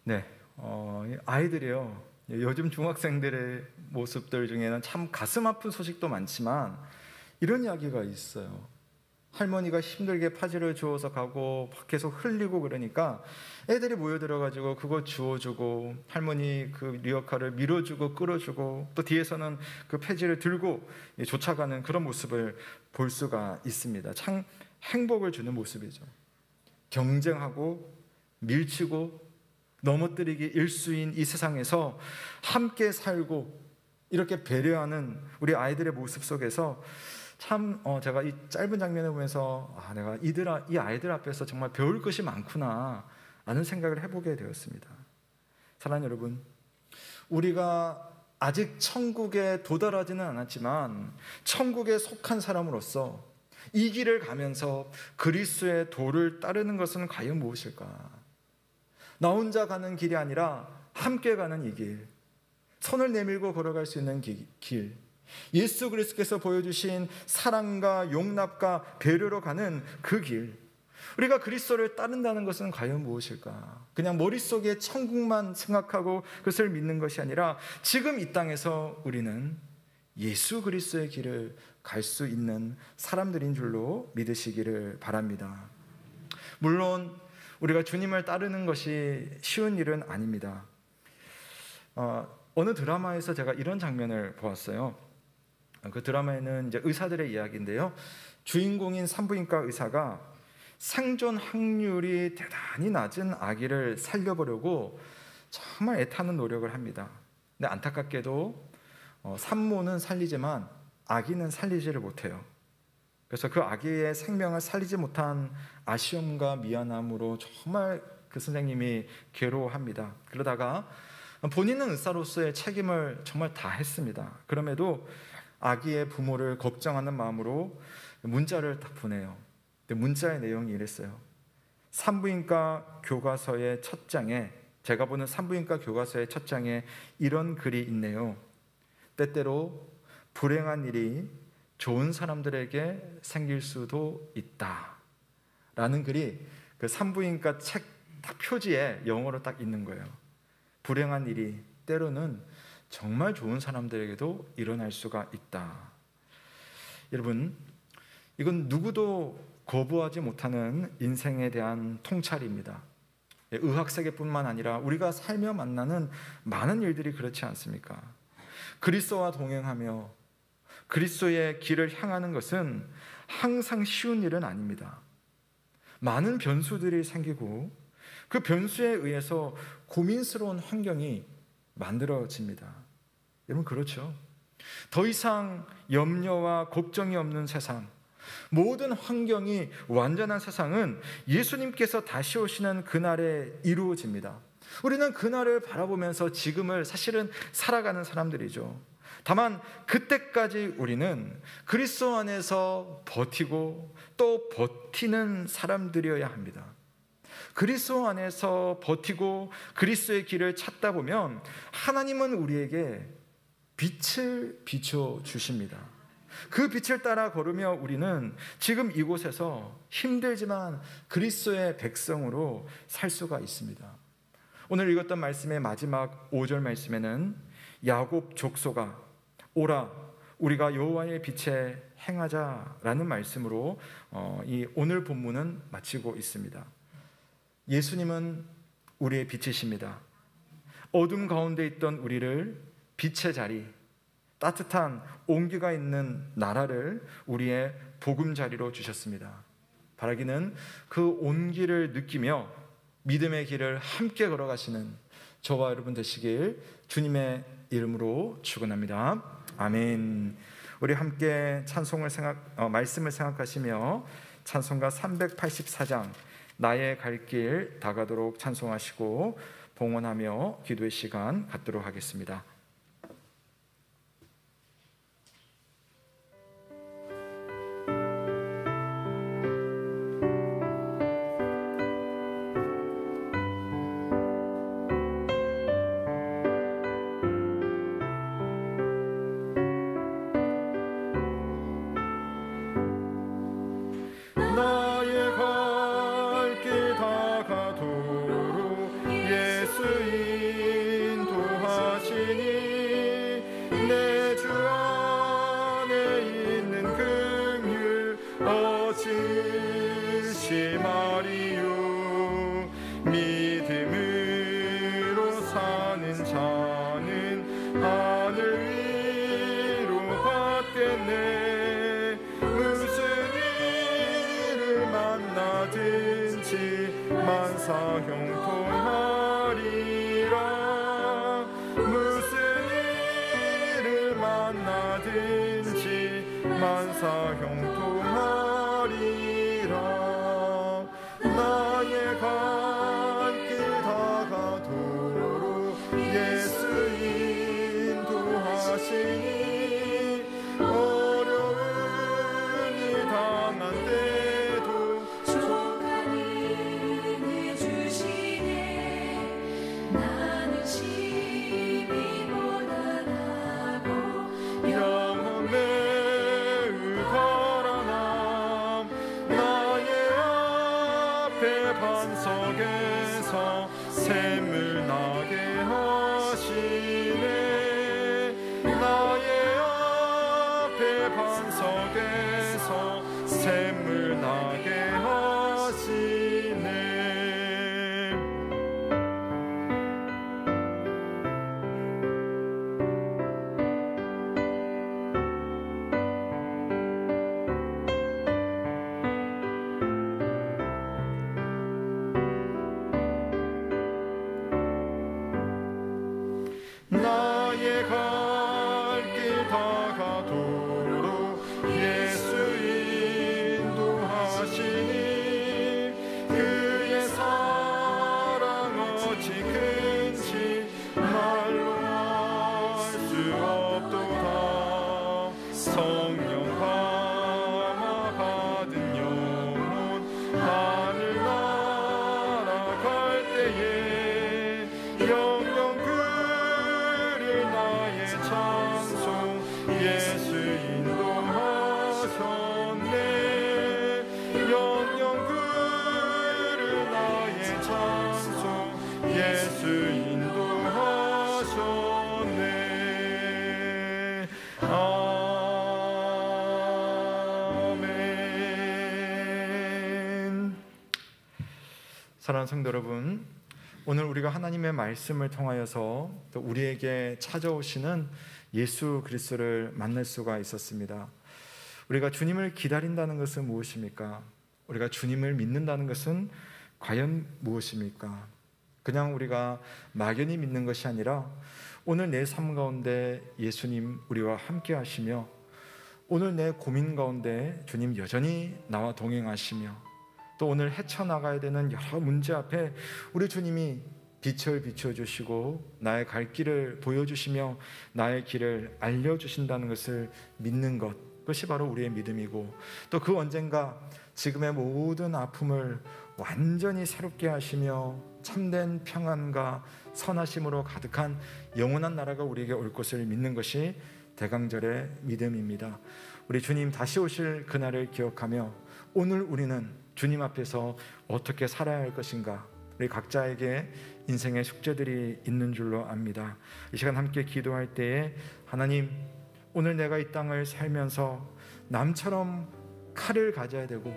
Speaker 1: 네, 아이들이요, 요즘 중학생들의 모습들 중에는 참 가슴 아픈 소식도 많지만 이런 이야기가 있어요. 할머니가 힘들게 파지를 주워서 가고 계속 흘리고 그러니까 애들이 모여들어가지고 그거 주워주고, 할머니 그 리어카를 밀어주고 끌어주고, 또 뒤에서는 그 폐지를 들고 쫓아가는 그런 모습을 볼 수가 있습니다. 참 행복을 주는 모습이죠. 경쟁하고 밀치고 넘어뜨리기 일수인 이 세상에서 함께 살고 이렇게 배려하는 우리 아이들의 모습 속에서 참 제가 이 짧은 장면을 보면서 내가 이 아이들 앞에서 정말 배울 것이 많구나 라는 생각을 해보게 되었습니다. 사랑하는 여러분, 우리가 아직 천국에 도달하지는 않았지만 천국에 속한 사람으로서 이 길을 가면서 그리스도의 도를 따르는 것은 과연 무엇일까? 나 혼자 가는 길이 아니라 함께 가는 이 길, 손을 내밀고 걸어갈 수 있는 길, 예수 그리스도께서 보여주신 사랑과 용납과 배려로 가는 그 길, 우리가 그리스도를 따른다는 것은 과연 무엇일까? 그냥 머릿속에 천국만 생각하고 그것을 믿는 것이 아니라 지금 이 땅에서 우리는 예수 그리스도의 길을 갈 수 있는 사람들인 줄로 믿으시기를 바랍니다. 물론 우리가 주님을 따르는 것이 쉬운 일은 아닙니다. 어느 드라마에서 제가 이런 장면을 보았어요. 그 드라마에는 이제 의사들의 이야기인데요, 주인공인 산부인과 의사가 생존 확률이 대단히 낮은 아기를 살려보려고 정말 애타는 노력을 합니다. 근데 안타깝게도 산모는 살리지만 아기는 살리지를 못해요. 그래서 그 아기의 생명을 살리지 못한 아쉬움과 미안함으로 정말 그 선생님이 괴로워합니다. 그러다가 본인은 의사로서의 책임을 정말 다 했습니다. 그럼에도 아기의 부모를 걱정하는 마음으로 문자를 딱 보내요. 근데 문자의 내용이 이랬어요. 산부인과 교과서의 첫 장에, 제가 보는 산부인과 교과서의 첫 장에 이런 글이 있네요. 때때로 불행한 일이 좋은 사람들에게 생길 수도 있다 라는 글이 그 산부인과 책 딱 표지에 영어로 딱 있는 거예요. 불행한 일이 때로는 정말 좋은 사람들에게도 일어날 수가 있다. 여러분, 이건 누구도 거부하지 못하는 인생에 대한 통찰입니다. 의학 세계뿐만 아니라 우리가 살며 만나는 많은 일들이 그렇지 않습니까? 그리스도와 동행하며 그리스도의 길을 향하는 것은 항상 쉬운 일은 아닙니다. 많은 변수들이 생기고 그 변수에 의해서 고민스러운 환경이 만들어집니다. 여러분, 그렇죠? 더 이상 염려와 걱정이 없는 세상, 모든 환경이 완전한 세상은 예수님께서 다시 오시는 그날에 이루어집니다. 우리는 그날을 바라보면서 지금을 사실은 살아가는 사람들이죠. 다만 그때까지 우리는 그리스도 안에서 버티고 또 버티는 사람들이어야 합니다. 그리스도 안에서 버티고 그리스도의 길을 찾다 보면 하나님은 우리에게 빛을 비춰주십니다. 그 빛을 따라 걸으며 우리는 지금 이곳에서 힘들지만 그리스도의 백성으로 살 수가 있습니다. 오늘 읽었던 말씀의 마지막 5절 말씀에는 야곱 족속아 오라 우리가 여호와의 빛에 행하자라는 말씀으로 이 오늘 본문은 마치고 있습니다. 예수님은 우리의 빛이십니다. 어둠 가운데 있던 우리를 빛의 자리, 따뜻한 온기가 있는 나라를 우리의 보금자리로 주셨습니다. 바라기는 그 온기를 느끼며 믿음의 길을 함께 걸어가시는 저와 여러분 되시길 주님의 이름으로 축원합니다. 아멘. 우리 함께 말씀을 생각하시며 찬송가 384장 나의 갈 길 다가도록 찬송하시고 봉헌하며 기도의 시간 갖도록 하겠습니다.
Speaker 2: 믿음으로 사는 자는 하늘 위로 받겠네. 무슨 일을 만나든지 만사형통하리라. 무슨 일을 만나든지 만사형통하리라. 나의 갈 길 다가도록 예수 인도하시니 어려운 일 당한 때도
Speaker 5: 족한 은혜 주시네. 나는 심히보다 나고
Speaker 2: 영혼 매우 가라남. 나의 앞에 반석에서 샘을 나게 하시네. 나의 앞에 반석에서 샘을 나게 하시네. 나의 갈 길 다가도록 예수 인도하시니
Speaker 1: 사랑하는 성도 여러분, 오늘 우리가 하나님의 말씀을 통하여서 또 우리에게 찾아오시는 예수 그리스도를 만날 수가 있었습니다. 우리가 주님을 기다린다는 것은 무엇입니까? 우리가 주님을 믿는다는 것은 과연 무엇입니까? 그냥 우리가 막연히 믿는 것이 아니라 오늘 내 삶 가운데 예수님 우리와 함께 하시며, 오늘 내 고민 가운데 주님 여전히 나와 동행하시며, 또 오늘 헤쳐나가야 되는 여러 문제 앞에 우리 주님이 빛을 비춰주시고 나의 갈 길을 보여주시며 나의 길을 알려주신다는 것을 믿는 것, 그것이 바로 우리의 믿음이고, 또 그 언젠가 지금의 모든 아픔을 완전히 새롭게 하시며 참된 평안과 선하심으로 가득한 영원한 나라가 우리에게 올 것을 믿는 것이 대강절의 믿음입니다. 우리 주님 다시 오실 그날을 기억하며 오늘 우리는 주님 앞에서 어떻게 살아야 할 것인가, 우리 각자에게 인생의 숙제들이 있는 줄로 압니다. 이 시간 함께 기도할 때에 하나님, 오늘 내가 이 땅을 살면서 남처럼 칼을 가져야 되고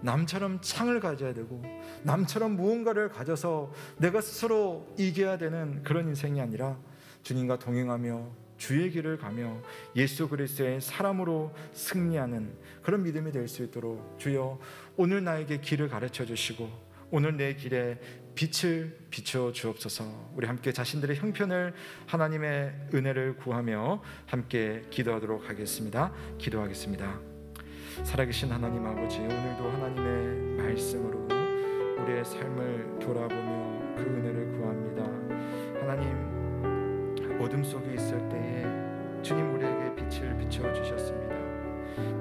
Speaker 1: 남처럼 창을 가져야 되고 남처럼 무언가를 가져서 내가 스스로 이겨야 되는 그런 인생이 아니라 주님과 동행하며 주의 길을 가며 예수 그리스도의 사람으로 승리하는 그런 믿음이 될 수 있도록 주여 오늘 나에게 길을 가르쳐 주시고 오늘 내 길에 빛을 비춰 주옵소서. 우리 함께 자신들의 형편을 하나님의 은혜를 구하며 함께 기도하도록 하겠습니다. 기도하겠습니다. 살아계신 하나님 아버지, 오늘도 하나님의 말씀으로 우리의 삶을 돌아보며 그 은혜를 구합니다. 하나님, 어둠 속에 있을 때에 주님 우리에게 빛을 비춰주셨습니다.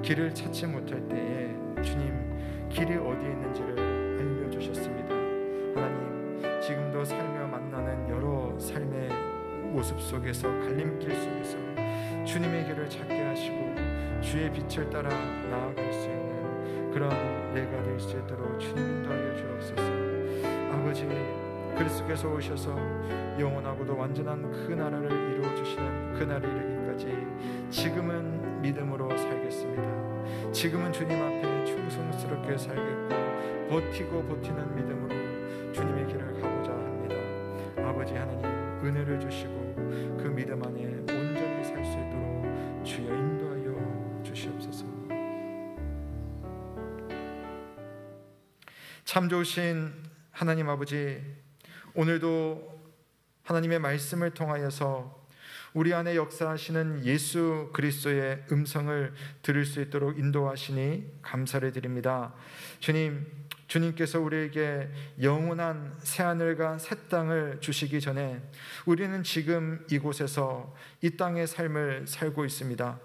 Speaker 1: 길을 찾지 못할 때에 주님 길이 어디에 있는지를 알려주셨습니다. 하나님, 지금도 살며 만나는 여러 삶의 모습 속에서 갈림길 속에서 주님의 길을 찾게 하시고 주의 빛을 따라 나아갈 수 있는 그런 내가 될 수 있도록 주님 인도하여 주옵소서. 아버지, 그리스도께서 오셔서 영원하고도 완전한 그 나라를 이루어주시는 그날에 이르기까지 지금은 믿음으로 살겠습니다. 지금은 주님 앞에 충성스럽게 살겠고 버티고 버티는 믿음으로 주님의 길을 가고자 합니다. 아버지 하나님, 은혜를 주시고 그 믿음 안에 온전히 살 수 있도록 주여 인도하여 주시옵소서. 참 좋으신 하나님 아버지, 오늘도 하나님의 말씀을 통하여서 우리 안에 역사하시는 예수 그리스도의 음성을 들을 수 있도록 인도하시니 감사를 드립니다. 주님, 주님께서 우리에게 영원한 새하늘과 새 땅을 주시기 전에 우리는 지금 이곳에서 이 땅의 삶을 살고 있습니다.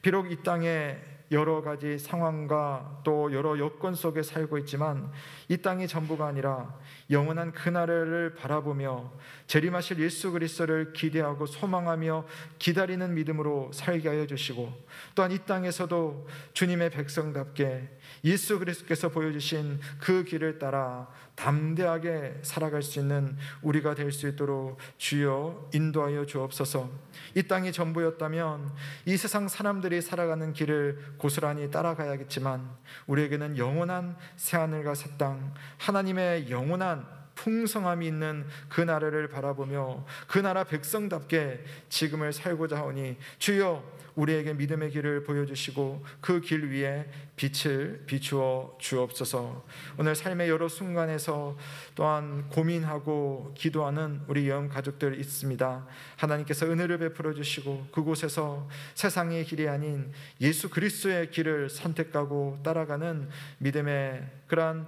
Speaker 1: 비록 이 땅에 여러 가지 상황과 또 여러 여건 속에 살고 있지만 이 땅이 전부가 아니라 영원한 그날을 바라보며 재림하실 예수 그리스도를 기대하고 소망하며 기다리는 믿음으로 살게 하여 주시고, 또한 이 땅에서도 주님의 백성답게 예수 그리스도께서 보여주신 그 길을 따라 담대하게 살아갈 수 있는 우리가 될 수 있도록 주여 인도하여 주옵소서. 이 땅이 전부였다면 이 세상 사람들이 살아가는 길을 고스란히 따라가야겠지만 우리에게는 영원한 새하늘과 새 땅, 하나님의 영원한 풍성함이 있는 그 나라를 바라보며 그 나라 백성답게 지금을 살고자 하오니 주여 우리에게 믿음의 길을 보여주시고 그 길 위에 빛을 비추어 주옵소서. 오늘 삶의 여러 순간에서 또한 고민하고 기도하는 우리 영 가족들 있습니다. 하나님께서 은혜를 베풀어 주시고 그곳에서 세상의 길이 아닌 예수 그리스도의 길을 선택하고 따라가는 믿음의 그러한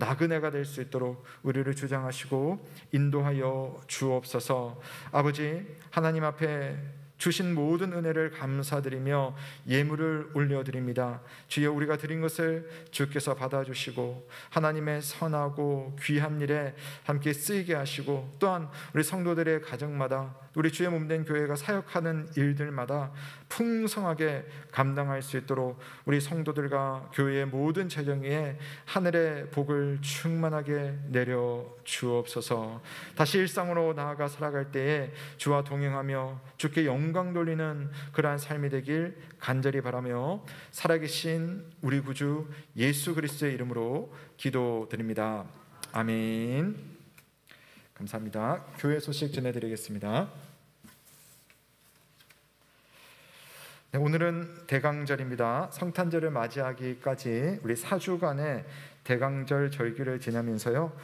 Speaker 1: 나그네가 될 수 있도록 우리를 주장하시고 인도하여 주옵소서. 아버지, 하나님 앞에 주신 모든 은혜를 감사드리며 예물을 올려드립니다. 주여, 우리가 드린 것을 주께서 받아주시고 하나님의 선하고 귀한 일에 함께 쓰이게 하시고, 또한 우리 성도들의 가정마다 우리 주의 몸된 교회가 사역하는 일들마다 풍성하게 감당할 수 있도록 우리 성도들과 교회의 모든 재정 위에 하늘의 복을 충만하게 내려 주옵소서. 다시 일상으로 나아가 살아갈 때에 주와 동행하며 주께 영광 돌리는 그러한 삶이 되길 간절히 바라며 살아계신 우리 구주 예수 그리스도의 이름으로 기도드립니다. 아멘. 감사합니다. 교회 소식 전해드리겠습니다. 네, 오늘은 대강절입니다. 성탄절을 맞이하기까지 우리 4주간의 대강절 절기를 지나면서요,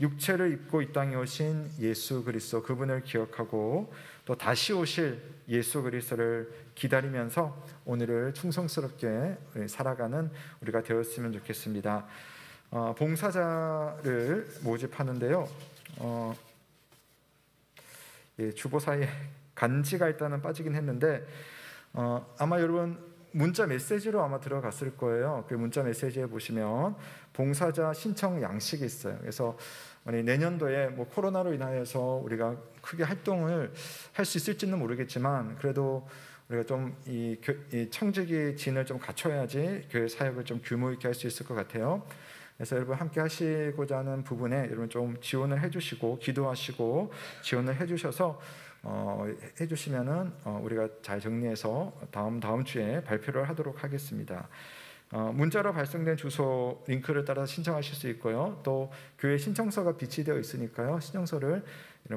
Speaker 1: 육체를 입고 이 땅에 오신 예수 그리스도, 그분을 기억하고 또 다시 오실 예수 그리스도를 기다리면서 오늘을 충성스럽게 살아가는 우리가 되었으면 좋겠습니다. 봉사자를 모집하는데요, 주보 사이에 간지가 일단은 빠지긴 했는데, 아마 여러분 문자 메시지로 아마 들어갔을 거예요. 그 문자 메시지에 보시면 봉사자 신청 양식이 있어요. 그래서 내년도에 뭐 코로나로 인하여서 우리가 크게 활동을 할 수 있을지는 모르겠지만, 그래도 우리가 좀 이 청지기 진을 좀 갖춰야지 교회 사역을 좀 규모 있게 할 수 있을 것 같아요. 그래서 여러분 함께 하시고자 하는 부분에 여러분 좀 지원을 해주시고 기도하시고 지원을 해주셔서 해주시면은 우리가 잘 정리해서 다음 주에 발표를 하도록 하겠습니다. 문자로 발송된 주소 링크를 따라 신청하실 수 있고요. 또 교회 신청서가 비치되어 있으니까요, 신청서를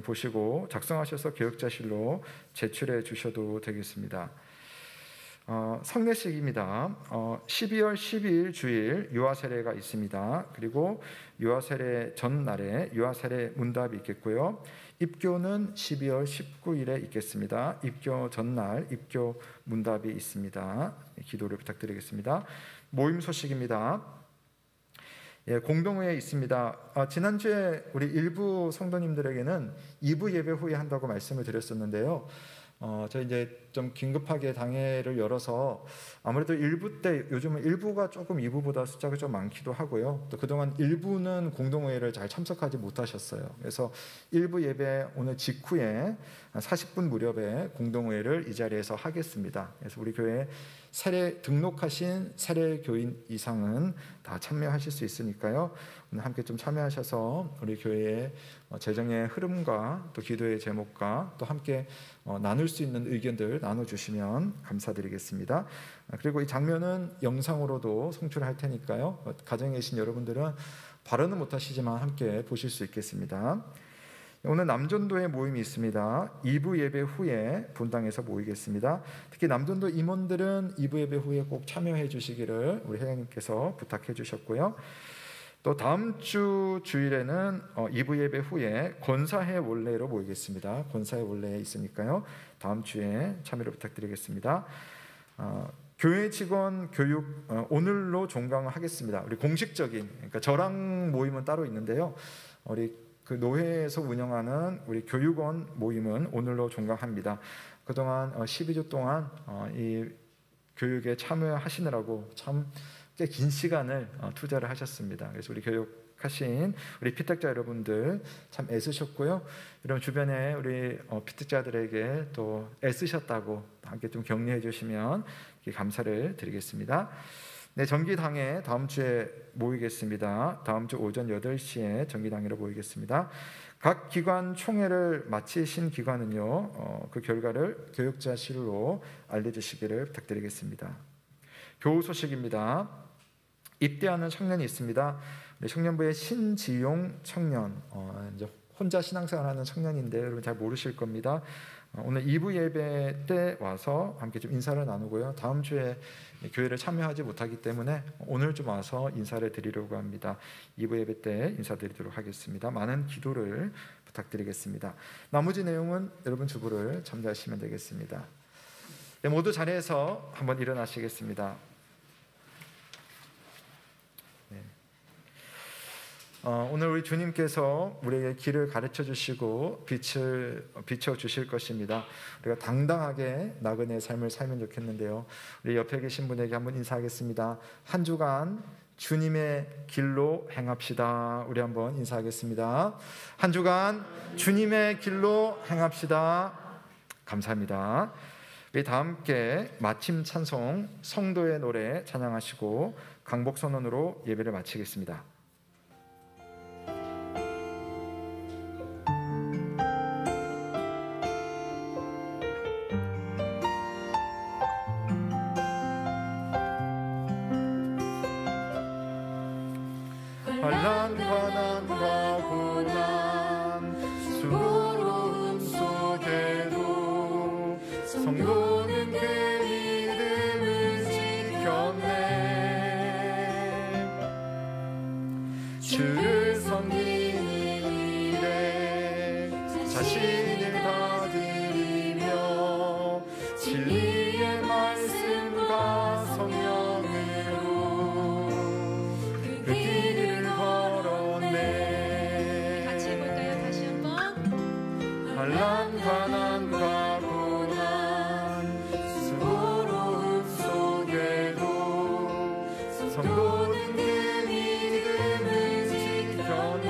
Speaker 1: 보시고 작성하셔서 교역자실로 제출해 주셔도 되겠습니다. 성례식입니다. 12월 12일 주일 유아세례가 있습니다. 그리고 유아세례 전날에 유아세례 문답이 있겠고요. 입교는 12월 19일에 있겠습니다. 입교 전날 입교 문답이 있습니다. 기도를 부탁드리겠습니다. 모임 소식입니다. 공동회에 있습니다. 지난주에 우리 일부 성도님들에게는 2부 예배 후에 한다고 말씀을 드렸었는데요. 저희 이제 좀 긴급하게 당회를 열어서 아무래도 1부 때 요즘은 1부가 조금 2부보다 숫자가 좀 많기도 하고요. 또 그동안 1부는 공동회의를 잘 참석하지 못하셨어요. 그래서 1부 예배 오늘 직후에 40분 무렵에 공동회의를 이 자리에서 하겠습니다. 그래서 우리 교회 세례 등록하신 세례 교인 이상은 다 참여하실 수 있으니까요. 오늘 함께 좀 참여하셔서 우리 교회의 재정의 흐름과 또 기도의 제목과 또 함께 나눌 수 있는 의견들 나눠주시면 감사드리겠습니다. 그리고 이 장면은 영상으로도 송출할 테니까요, 가정에 계신 여러분들은 발언은 못하시지만 함께 보실 수 있겠습니다. 오늘 남전도에 모임이 있습니다. 2부 예배 후에 본당에서 모이겠습니다. 특히 남전도 임원들은 2부 예배 후에 꼭 참여해 주시기를 우리 회장님께서 부탁해 주셨고요. 또 다음 주 주일에는 2부 예배 후에 권사회 원례로 모이겠습니다. 권사회 원례에 있으니까요, 다음 주에 참여를 부탁드리겠습니다. 교회 직원 교육 오늘로 종강을 하겠습니다. 우리 공식적인, 그러니까 저랑 모임은 따로 있는데요, 우리 그 노회에서 운영하는 우리 교육원 모임은 오늘로 종강합니다. 그동안 12주 동안 이 교육에 참여하시느라고 참 꽤 긴 시간을 투자를 하셨습니다. 그래서 우리 교육하신 우리 피택자 여러분들 참 애쓰셨고요. 이런 주변에 우리 피택자들에게 또 애쓰셨다고 함께 좀 격려해 주시면 감사를 드리겠습니다. 네, 정기당회 다음 주에 모이겠습니다. 다음 주 오전 8시에 정기당회로 모이겠습니다. 각 기관 총회를 마치신 기관은요, 그 결과를 교육자실로 알려주시기를 부탁드리겠습니다. 교우 소식입니다. 입대하는 청년이 있습니다. 청년부의 신지용 청년, 이제 혼자 신앙생활하는 청년인데 여러분 잘 모르실 겁니다. 오늘 2부 예배 때 와서 함께 좀 인사를 나누고요. 다음 주에 교회를 참여하지 못하기 때문에 오늘 좀 와서 인사를 드리려고 합니다. 2부 예배 때 인사드리도록 하겠습니다. 많은 기도를 부탁드리겠습니다. 나머지 내용은 여러분 주부를 참조하시면 되겠습니다. 네, 모두 자리에서 한번 일어나시겠습니다. 네. 오늘 우리 주님께서 우리에게 길을 가르쳐 주시고 빛을 비춰 주실 것입니다. 우리가 당당하게 나그네의 삶을 살면 좋겠는데요. 우리 옆에 계신 분에게 한번 인사하겠습니다. 한 주간 주님의 길로 행합시다. 우리 한번 인사하겠습니다. 한 주간 주님의 길로 행합시다. 감사합니다. 우리 다 함께 마침 찬송 성도의 노래 찬양하시고 강복 선언으로 예배를 마치겠습니다. 환난 관난과 주를 섬기는 일에 자신을 다 드리며 진리의 말씀과 성령으로 그 길을 걸었네.
Speaker 5: 같이 해볼까요? 다시 한번.
Speaker 1: 환난 가난과 고난 수고로움 속에도 성도는 그 믿음을 지켰네.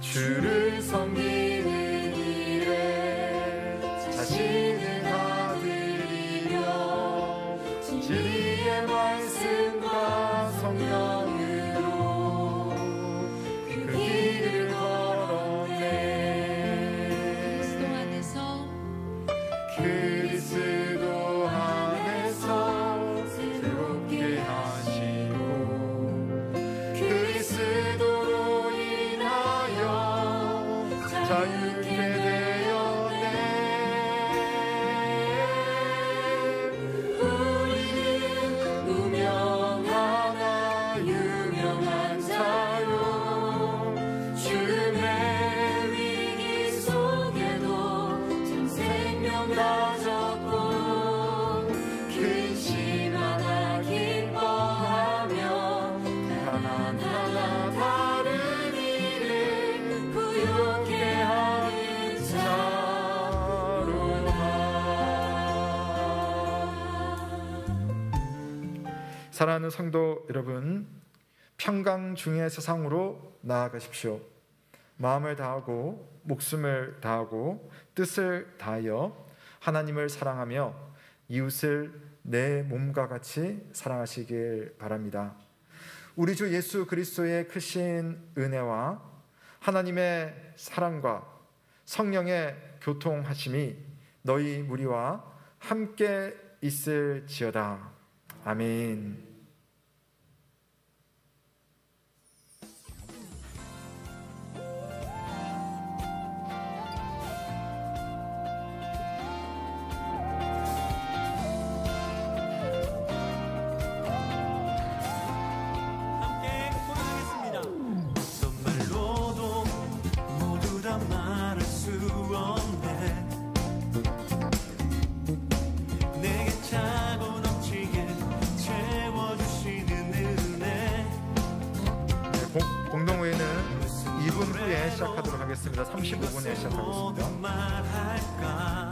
Speaker 1: 주를 섬기는 일에 자신을 다 드리며 진리의 말씀과 성령으로 그 길을 걸었네. 그리스도 안에서 새롭게 하시고 그리스도로 인하여 자유케 되었네. 우리는 무명하나 유명한 자요 죽음의 위기 속에도 참 생명 가졌고 근심하나 기뻐하며 하나하나 다른 일을 부욕해 하는 자로다. 사랑하는 성도 여러분, 평강 중의 세상으로 나아가십시오. 마음을 다하고 목숨을 다하고 뜻을 다하여 하나님을 사랑하며 이웃을 내 몸과 같이 사랑하시길 바랍니다. 우리 주 예수 그리스도의 크신 은혜와 하나님의 사랑과 성령의 교통하심이 너희 무리와 함께 있을지어다. 아멘.
Speaker 6: 함께 고백하겠습니다. 어떤 말로도 모두 다 말할 수 없네. 내게 차고 넘치게 채워주시는 은혜.
Speaker 1: 공동회의는 2분 후에 시작하도록 하겠습니다. 35분에 시작하겠습니다.
Speaker 6: 모두 말할까